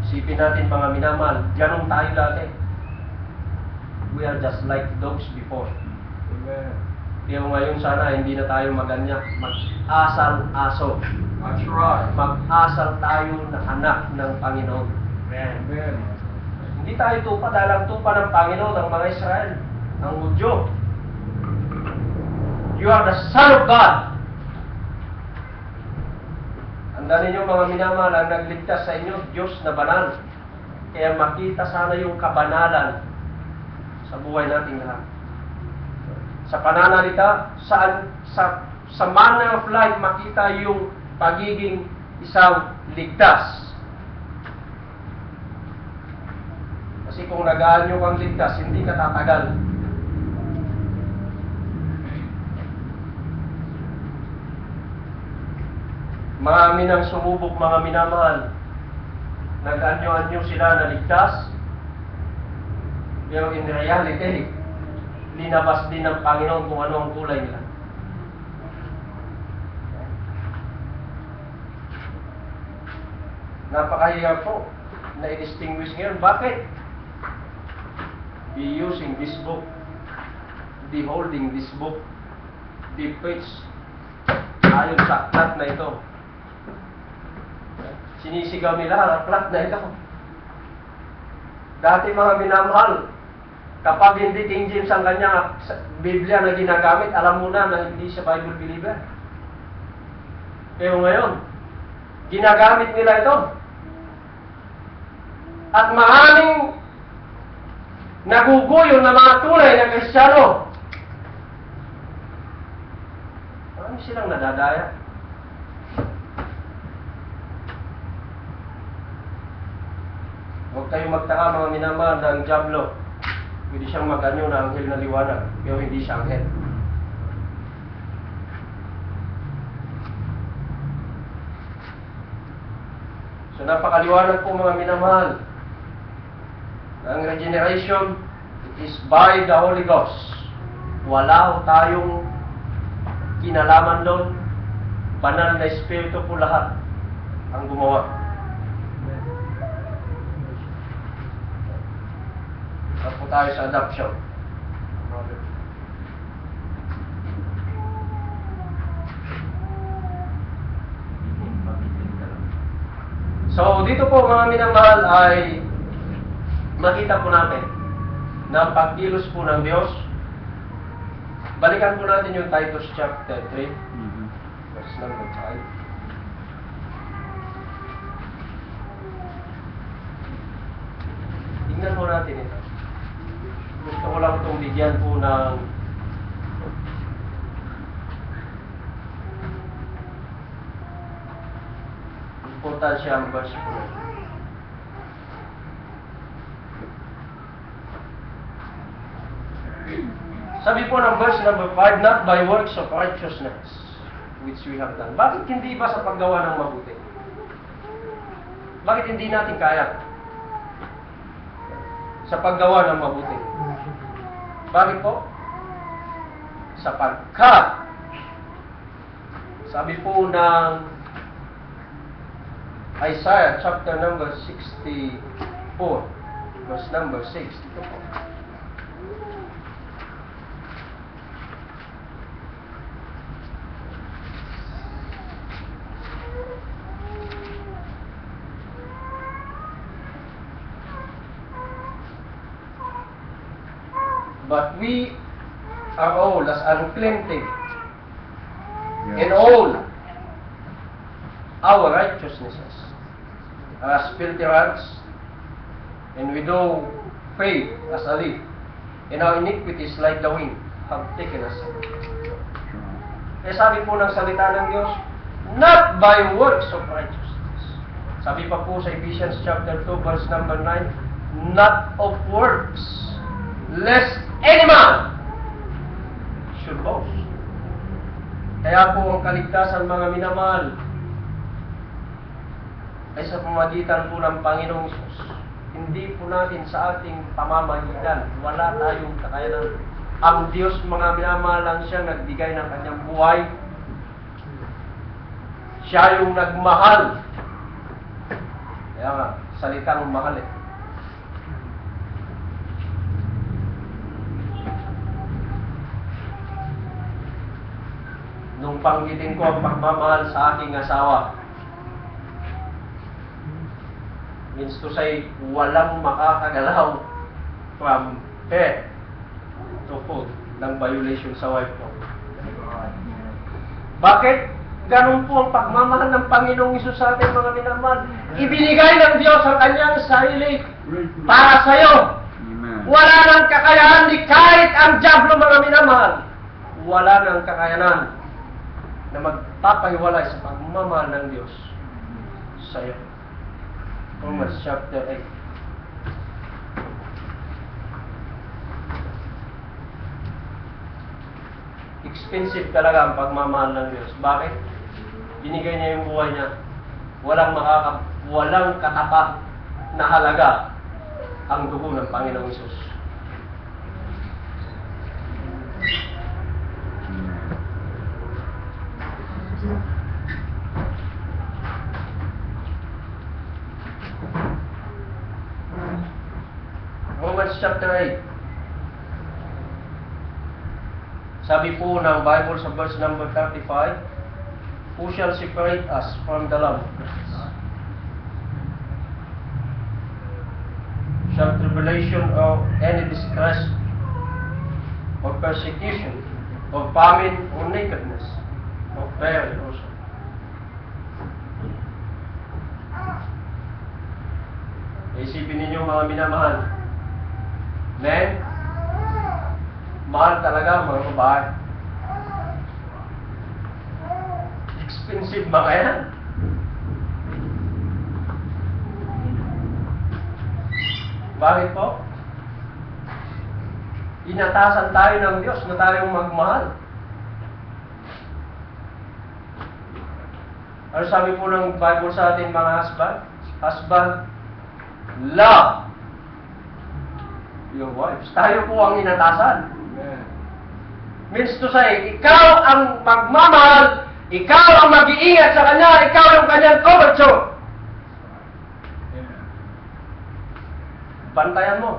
Isipin natin mga minamahal, ganun tayo dati. We are just like dogs before. Amen. Pero ngayon sana hindi na tayo maganyak, mag-asal-aso. That's right. Mag-asal tayo na anak ng Panginoon. Amen. Hindi tayo tupa dahil ang tupa ng Panginoon, ng mga Israel, ng Hudyo. You are the Son of God. Tandaan ninyo mga minamahal, ang nagligtas sa inyo, Diyos na banal. Kaya makita sana yung kabanalan sa buhay nating lahat. Sa pananalita, sa manner of life, makita yung pagiging isang ligtas. Kasi kung nag-aanyo kang ligtas, hindi ka tatagal. Marami nang sumubok mga minamahal. Nag-anyo-anyo sila na ligtas. Pero in reality, linabas din ng Panginoon kung ano ang kulay nila. Napakahirap po na i-distinguish ngayon. Bakit? Be using this book, beholding this book, be preached ayon sa aklat na ito. Sinisigaw nila ang aklat na ito. Dati mga minamahal, kapag hindi King James ang kanyang Biblia na ginagamit, alam mo na hindi siya Bible believer. Pero ngayon, ginagamit nila ito. At maraming naguguyo na mga tunay na Kristiyano. Marami silang nadadaya. Huwag kayong magtaka mga minamahal ng Diablo. Pwede siyang mag-anyo na anghel na liwanag, pero hindi siya anghel. So napakaliwanag po mga minamahal. Ang regeneration is by the Holy Ghost. Wala tayong kinalaman doon. Banal na Espiritu po lahat ang gumawa. Tapos tayo sa adoption. So, dito po mga minamahal ay makita po natin na ang pagkilos po ng Diyos. Balikan po natin yung Titus chapter 3, verse number 5. Tingnan po natin ito. Gusto ko lang itong bigyan po ng importansya ang verse po natin. Sabi po ng verse number 5, not by works of righteousness which we have done. Bakit hindi ba sa paggawa ng mabuti? Bakit hindi natin kaya sa paggawa ng mabuti? Bakit po? Sapagkat sabi po ng Isaiah chapter number 64 verse number 6, ito po. But we are all as unclean things, and all our righteousnesses are as filthy rags, and we do fade as a leaf, and our iniquities like the wind have taken us. Kaya sabi po ng salita ng Diyos, not by works of righteousness. Sabi pa po sa Ephesians chapter 2 verse number 9, not of works, lest any man should boast. Kaya po ang kaligtasan mga minamahal ay sa pamamagitan po ng Panginoong Isus. Hindi po natin sa ating pamamagitan. Wala tayong kakayanan. Ang Diyos mga minamahal lang siya nagbigay ng kanyang buhay. Siya yung nagmahal. Kaya nga, salitang mahal eh. Nung panggitin ko ang pagmamahal sa aking asawa, Means to say, walang makakagalaw from bed to food ng violation sa wife mo. Bakit? Ganun po ang pagmamahal ng Panginoong Hesus sa ating mga minamahal. Ibinigay ng Diyos ang kanyang sarili para sa iyo. Amen. Wala nang kakayahan ni kahit ang diablo, mga minamahal. Wala nang kakayanan na magpapahiwalay sa pagmamahal ng Diyos sa iyo. Romans chapter 8. Expensive talaga ang pagmamahal ng Diyos. Bakit? Binigay niya yung buhay niya. Walang katapat na halaga ang dugo ng Panginoong Hesus. Romans chapter 8. Sabi po ng Bible sa verse number 35, who shall separate us from the love of Christ? Shall tribulation or any distress or persecution or famine or nakedness or peril also? Isipin ninyo mga minamahal. Men, mahal talaga mga babae. Expensive mga yan. Bakit po? Inatasan tayo ng Diyos na tayong magmahal. Ano sabi po ng Bible sa atin mga husband? Husband, love your wives. Tayo po ang inatasan. Means to say, ikaw ang magmamahal, ikaw ang mag-iingat sa kanya, ikaw yung kanyang overture. Bantayan mo.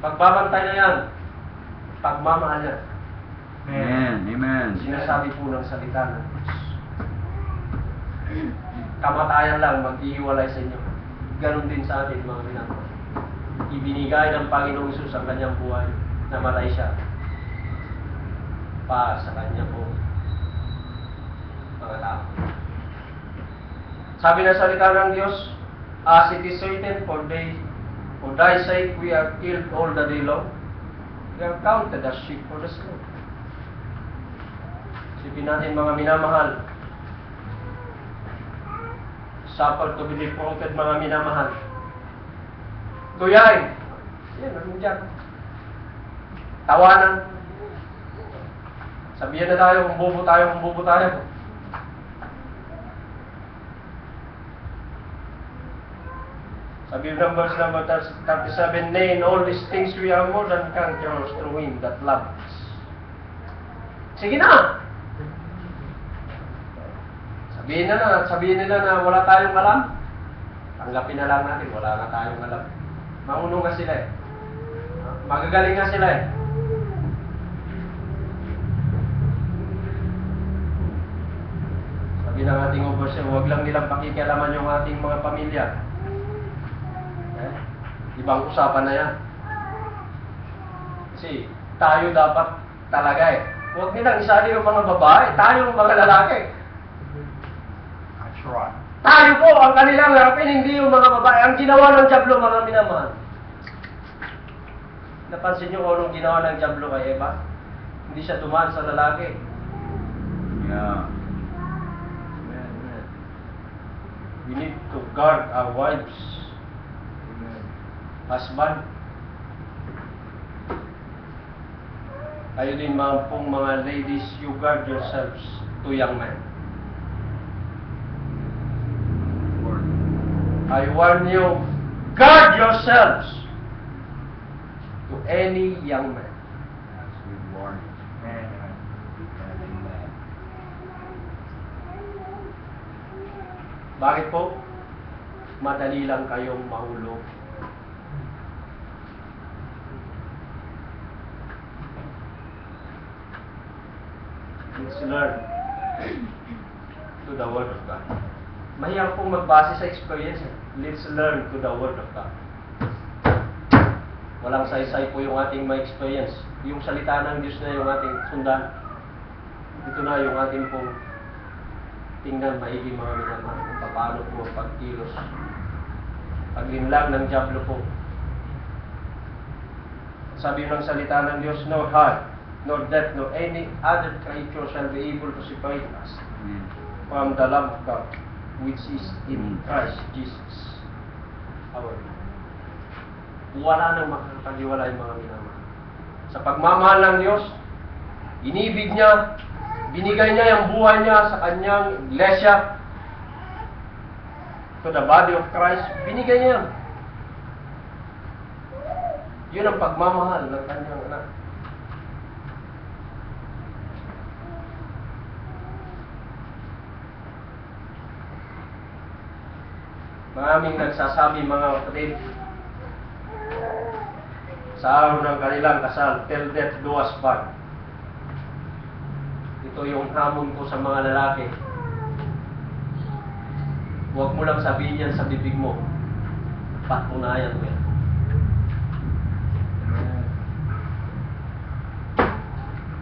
Pagbabantay na yan, pagmamahal yan. Amen. Amen. Sinasabi po ng salita ng Diyos. Kamatayan lang maghihiwalay sa inyo. Ganon din sa atin mga minamahal. Ibinigay ng Panginoong Hesus ang kanyang buhay, namatay siya para sa kanya po mga tao. Sabi ng salita ng Diyos, as it is written, for thy sake we are killed all the day long. We are counted as sheep for the slaughter. Sipin natin mga minamahal, suffer to be reported mga minamahal. Tuyay. Yan, ano dyan? Tawanan. Sabihan na tayo, humbubo tayo. Sabi ng verse number 37, nay, in all these things we are more than conquerors through Him that loved us. Sige na! Sabihin nila na wala tayong alam. Tanggapin na lang natin, wala na tayong alam. Maunong nga sila eh. Magagaling nga sila eh. Sabi ng ating overseer, huwag lang nilang pakikialaman yung ating mga pamilya. Ibang usapan na yan. Kasi tayo dapat talaga eh. Huwag nilang isali yung mga babae, tayo yung mga lalaki. That's right. Tayo po ang kanilang harapin, hindi yung mga babae. Ang ginawa ng diablo, mga minamahal. Napansin niyo kung anong ginawa ng diablo kay Eva? Hindi siya dumaan sa lalaki. Yeah. Amen. We need to guard our wives. Amen. Husband. Kayo din mga ladies, you guard yourselves to young men. I warn you, guard yourselves to any young man. That's a good warning. Amen. Bakit po? Madali lang kayong mahulog. Let's learn to the Word of God. Mahirap pong magbase sa experience. Let's learn to the Word of God. Walang saysay po yung ating may experience. Yung salita ng Diyos na yung ating sundan. Ito na yung ating pong tingnan maigi mga minamahal kung paano po ang pagkilos. Paglinlang ng diablo po. Sabi ng salita ng Diyos, no heart, nor death, nor any other creature shall be able to separate us from the love of God, which is in Christ Jesus, our Lord. Wala nang makakapag-iwalay mga minamahal. Sa pagmamahal ng Diyos, inibig niya, binigay niya yung buhay niya sa kanyang iglesia, to the body of Christ, binigay niya yan. Yun ang pagmamahal ng kanyang anak. Maraming nagsasabi mga kapatid, sa araw ng kanilang kasal, till death do us part. Ito yung hamon ko sa mga lalaki. Huwag mo lang sabihin yan sa bibig mo. Patunayan mo yan.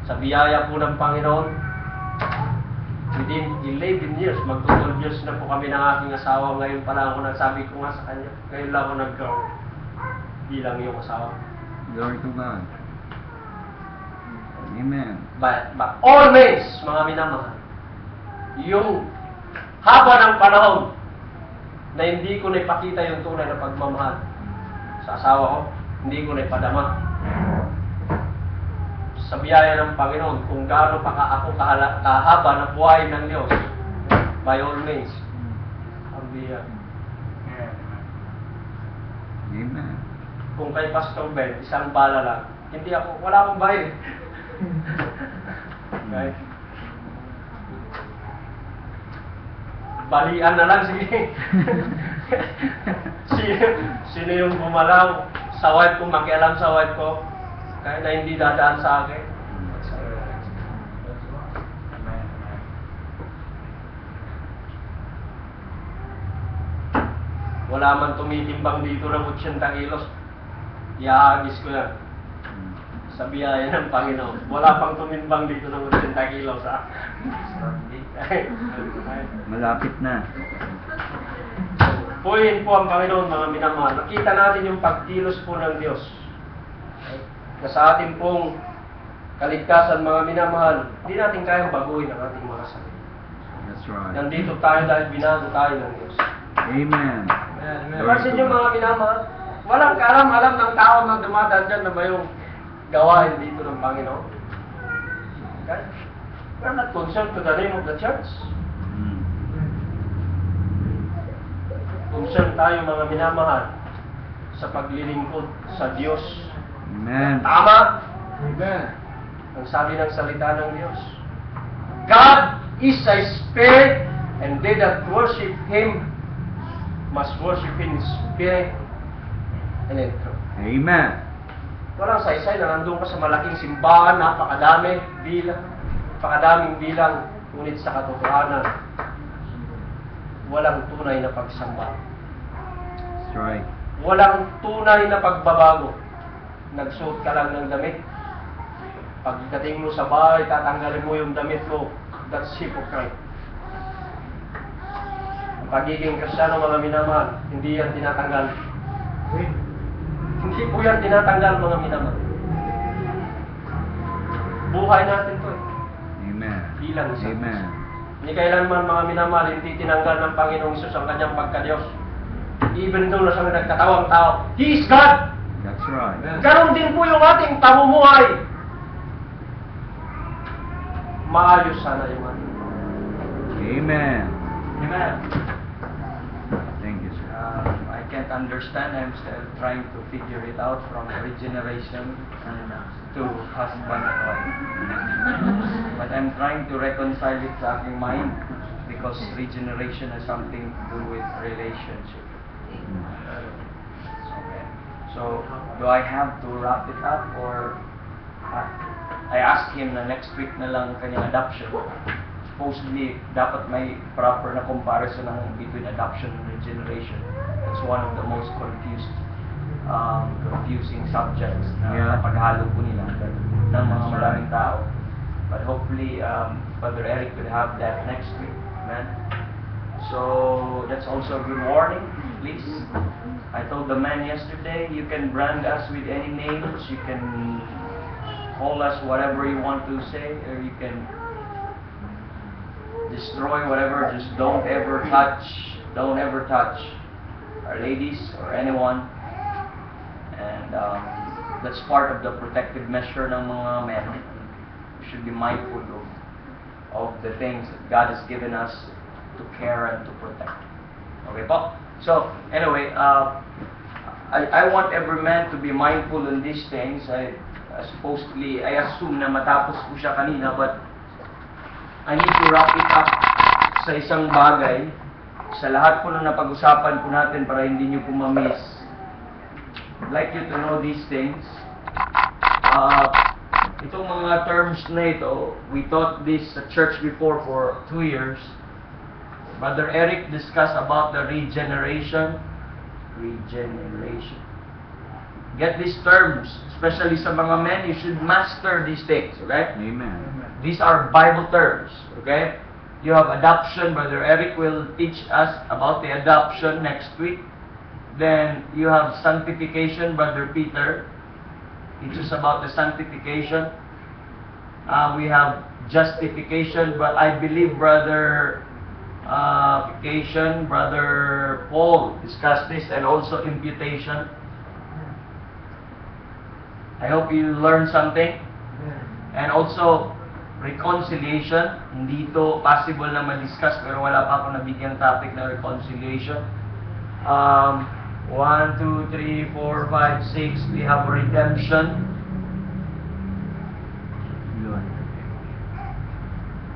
Sa biyaya po ng Panginoon, within 11 years, mag-12 years na po kami ng aking asawa. Ngayon pa lang ako nagsabi ko nga sa kanya, ngayon lang ako nag-grow bilang yung asawa. Glory to God. Amen. But always, mga minamahal, yung haba ng panahon na hindi ko naipakita yung tunay na pagmamahal sa asawa ko, hindi ko naipadama. Sa biyaya ng Panginoon, kung gaano pa ako kahaba ng buhay ng Diyos, by all means, ang biyaya. Amen. Kung kay Pastor Ben, isang bala lang, hindi ako, wala akong bayad. Okay? Balian na lang, sige. sino yung bumalaw sa wife ko, makialam sa wife ko, kahit na hindi dadaan sa akin. Wala man tumitimbang dito ng 80 kilos. Iahagis ko yan. Sa biyaya ng Panginoon. Wala pang tumimbang dito ng 80 kilos, ha? Malapit na. Puyin po ang Panginoon, mga minamahal. Nakita natin yung pagkilos po ng Diyos. Na sa ating pong kaligtasan, mga minamahal, hindi natin kayang baguhin ang ating mga sarili. That's right. Nandito tayo dahil binago tayo ng Diyos. Amen. Napansin nyo mga minamahal, walang kaalam-alam ng tao na dumadaan dyan na mayroong gawain dito ng Panginoon. Okay? We're not concerned to the name of the church. Concerned tayo mga minamahal sa paglilingkod sa Diyos. Amen. Tama? Amen. Ang sabi ng salita ng Diyos. God is a spirit, and they that worship Him must worship in spirit and in truth. Amen. Walang saysay na nandun ka sa malaking simbahan, napakadaming bilang, ngunit sa katotohanan, walang tunay na pagsamba. That's right. Walang tunay na pagbabago. Nagsuot ka lang ng damit. Pagdating mo sa bahay, tatanggalin mo yung damit mo. That's hypocrite. Ang pagiging Kristiyano, mga minamahal, hindi yan tinatanggal. Hindi po yan tinatanggal, mga minamahal. Buhay natin to eh. Amen. Bilang isa. Amen. Hindi kailanman, mga minamahal, hindi tinanggal ng Panginoong Isus ang kanyang pagka-Diyos. Even though na siyang nagkatawang tao, He is God! That's right. Ganon din po yung ating pamumuhay. Maayos sana yung ating Amen. Amen. Thank you, sir. I can't understand. I'm still trying to figure it out from regeneration to husband and wife. But I'm trying to reconcile it sa aking mind because regeneration has something to do with relationship. Okay. So, do I have to wrap it up or I asked him na next week na lang kanyang adoption. supposedly dapat may proper na comparison between adoption and regeneration. That's one of the most confusing subjects na paghalo po nila ng mga maraming tao. But hopefully, Father Eric will have that next week. Amen. So that's also a good warning. Please, I told the man yesterday, you can brand us with any names, you can call us whatever you want to say, or you can destroy whatever. Just don't ever touch our ladies or anyone. And that's part of the protective measure ng mga men. We should be mindful of the things that God has given us to care and to protect. Okay po? So, anyway, I want every man to be mindful in these things. I assume na matapos po siya kanina, but I need to wrap it up sa isang bagay. Sa lahat po na napag-usapan po natin para hindi nyo po ma-miss. I'd like you to know these things. Itong mga terms na ito, we taught this at church before for 2 years. Brother Eric discussed about the regeneration. Get these terms, especially sa mga men, you should master these things, okay? Amen. These are Bible terms, okay? You have adoption. Brother Eric will teach us about the adoption next week. Then you have sanctification. Brother Peter teaches about the sanctification. We have justification, but I believe Brother Paul discussed this, and also imputation. I hope you learned something. And also reconciliation. Hindi ito possible na ma-discuss, pero wala pa ako nabigyan topic na reconciliation. 1, 2, 3, 4, 5, 6. We have redemption.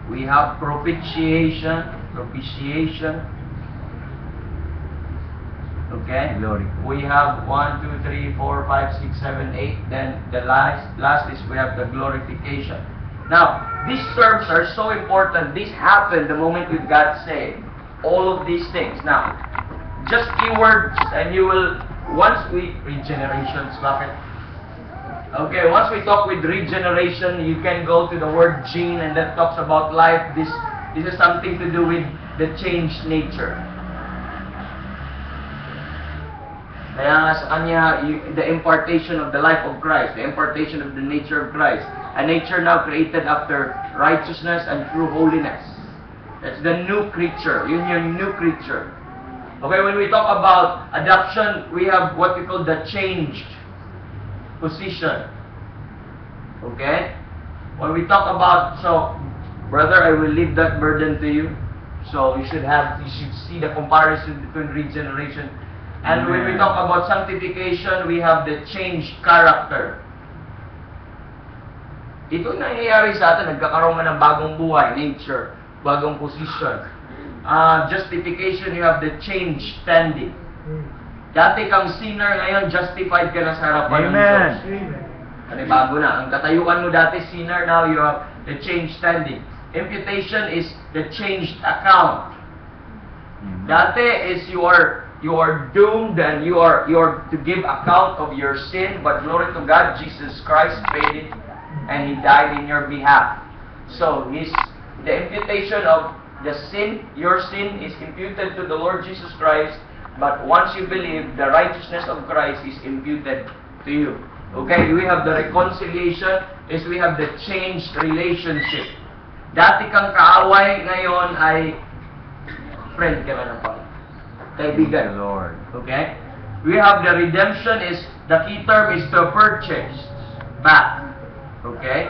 We have propitiation. Okay? Glory. We have 1, 2, 3, 4, 5, 6, 7, 8. Then the last is we have the glorification. Now, these terms are so important. This happened the moment we got saved. All of these things. Now, just keywords, and you will, regenerations, bakit? Okay, once we talk with regeneration, you can go to the word gene, and that talks about life. This is something to do with the changed nature. Kaya nga sa kanya, the impartation of the life of Christ, the impartation of the nature of Christ, a nature now created after righteousness and true holiness. That's the new creature. Yun yung new creature. Okay, when we talk about adoption, we have what we call the changed position. Okay? When we talk about, so, brother, I will leave that burden to you. So, you should see the comparison between regeneration. And when we talk about sanctification, we have the changed character. Ito nangyayari sa atin, nagkakaroon ng bagong buhay, nature, bagong position. Justification, you have the changed standing. Dati kang sinner, ngayon justified ka na sa harapan ng Diyos. Ano, bago na. Ang katayuan mo dati, sinner, now you have the changed standing. Imputation is the changed account. Dati is you are doomed and you are to give account of your sin, but glory to God, Jesus Christ paid it and He died in your behalf. So the imputation of the sin, your sin is imputed to the Lord Jesus Christ, but once you believe, the righteousness of Christ is imputed to you. Okay, we have the reconciliation, is we have the changed relationship. Dati kang kaaway, ngayon ay friend ka na ng Panginoon. Kaibigan. Lord. Okay? We have the redemption, is the key term is to purchase back. Okay?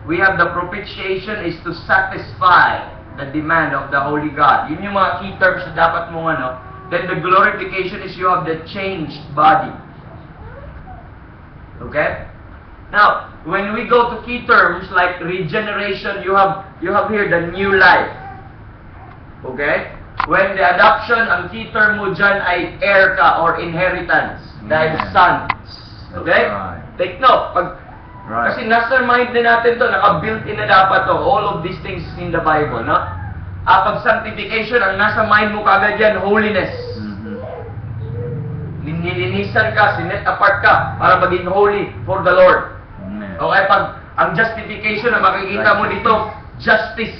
We have the propitiation, is to satisfy the demand of the Holy God. Yun yung mga key terms na dapat mong ano. Then the glorification is you have the changed body. Okay? Now, when we go to key terms like regeneration, you have here the new life. Okay? When the adoption, ang key term mo dyan ay heir ka or inheritance. Dahil sons. Okay? Right. Take note. Pag Right. Kasi nasa mind na natin to, naka-built in na dapat to. All of these things in the Bible, no? Pag sanctification, ang nasa mind mo kagad yan, holiness. Nilinisan ka, sinet apart ka para maging holy for the Lord. Amen. Okay, pag ang justification na makikita mo dito, justice.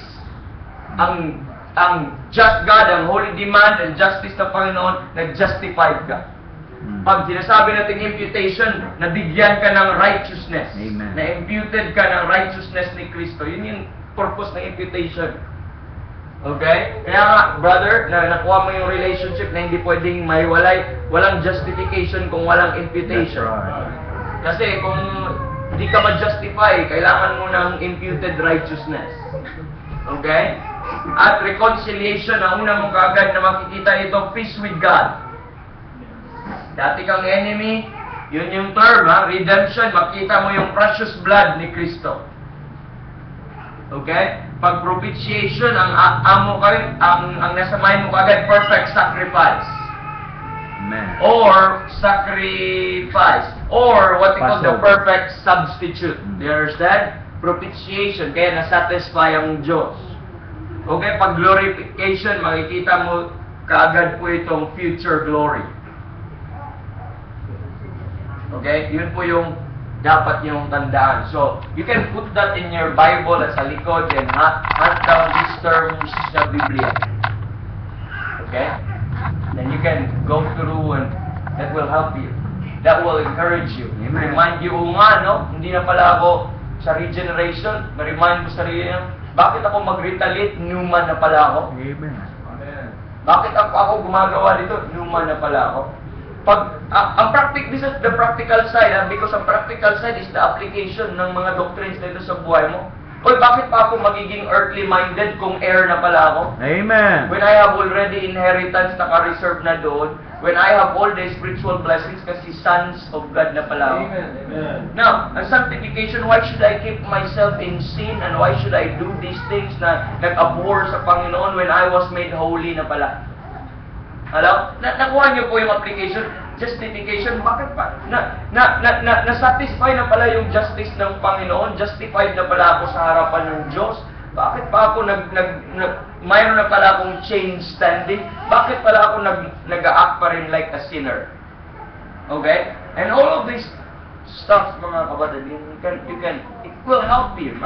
Ang just God, ang holy demand and justice ng Panginoon, nag-justified ka. Pag sinasabi natin imputation, nabigyan ka ng righteousness. Amen. Na-imputed ka ng righteousness ni Kristo. Yun yung purpose ng imputation. Okay? Kaya nga, brother, na nakuha mo yung relationship na hindi pwedeng maiwalay, walang justification kung walang imputation. That's right. Kasi kung hindi ka ma-justify, kailangan mo ng imputed righteousness. Okay? At reconciliation, ang una mong kaagad na makikita ito, peace with God. Dati kang enemy, yun yung term, ha? Redemption, makita mo yung precious blood ni Kristo. Okay? Pag propitiation, ang nasa mind mo kaagad, perfect sacrifice. Amen. Or sacrifice. Or what we call the Passover. perfect substitute. Do you understand? Propitiation, kaya nasatisfy ang Diyos. Okay, pag glorification, makikita mo kaagad po itong future glory. Okay, yun po yung dapat yung tandaan. So, you can put that in your Bible at sa likod and hunt down these terms sa Biblia. Okay? Then you can go through and that will help you. That will encourage you. Amen. Remind you, nga, no? Hindi na pala ako sa regeneration. Ma-remind mo sarili niya, bakit ako mag-retaliate? Newman na pala ako. Amen. Bakit ako gumagawa dito? Newman na pala ako. Pag this is the practical side, because ang practical side is the application ng mga doctrines dito sa buhay mo. Oy, bakit pa ako magiging earthly minded kung heir na pala ako? Amen. When I have already inheritance naka-reserve na doon, when I have all the spiritual blessings kasi sons of God na pala ako. Amen. Now, ang sanctification, why should I keep myself in sin and why should I do these things na nag-abhor sa Panginoon when I was made holy na pala? Hello? Nakuha niyo po yung application, justification, bakit pa? Na-satisfy na pala yung justice ng Panginoon, justified na pala ako sa harapan ng Diyos. Bakit pa ako mayroon na pala akong change standing? Bakit pala ako nag-act pa rin like a sinner? Okay? And all of these stuff, mga kapatid, it will help you.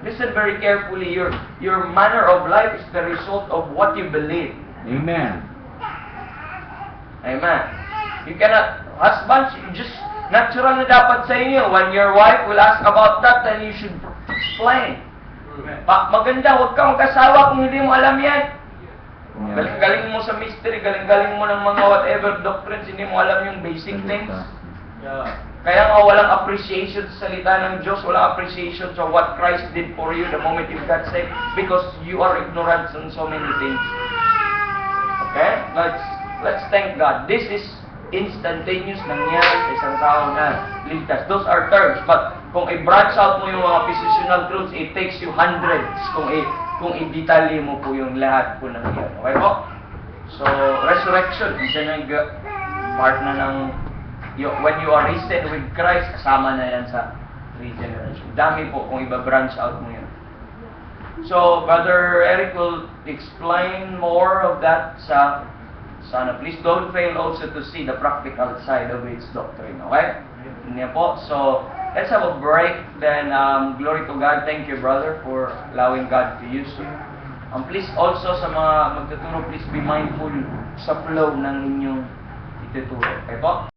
Listen very carefully. Your manner of life is the result of what you believe. Amen. Amen. You cannot, husbands, you just, natural na dapat sa inyo. When your wife will ask about that, then you should explain. Maganda, huwag kang mag-asawa kung hindi mo alam yan. Yeah. Galing-galing mo sa mystery, galing-galing mo ng mga whatever doctrines, hindi mo alam yung basic things. Kaya nga walang appreciation sa salita ng Diyos, walang appreciation sa what Christ did for you the moment you got saved, because you are ignorant on so many things. Okay? Let's thank God. This is instantaneous nangyari sa isang tao na ligtas. Those are terms, but kung i-branch out mo yung mga positional truths, it takes you hundreds kung i-detalye mo po yung lahat po ng yan. Okay po? So, resurrection, isa na yung part na ng when you are risen with Christ, kasama na yan sa regeneration. Dami po kung iba-branch out mo yan. So, Brother Eric will explain more of that sa sana. Please don't fail also to see the practical side of its doctrine. Okay? Yan po. So, let's have a break. Then, glory to God. Thank you, brother, for allowing God to use you. Please also sa mga magtuturo, please be mindful sa flow ng inyong ituturo. Okay po?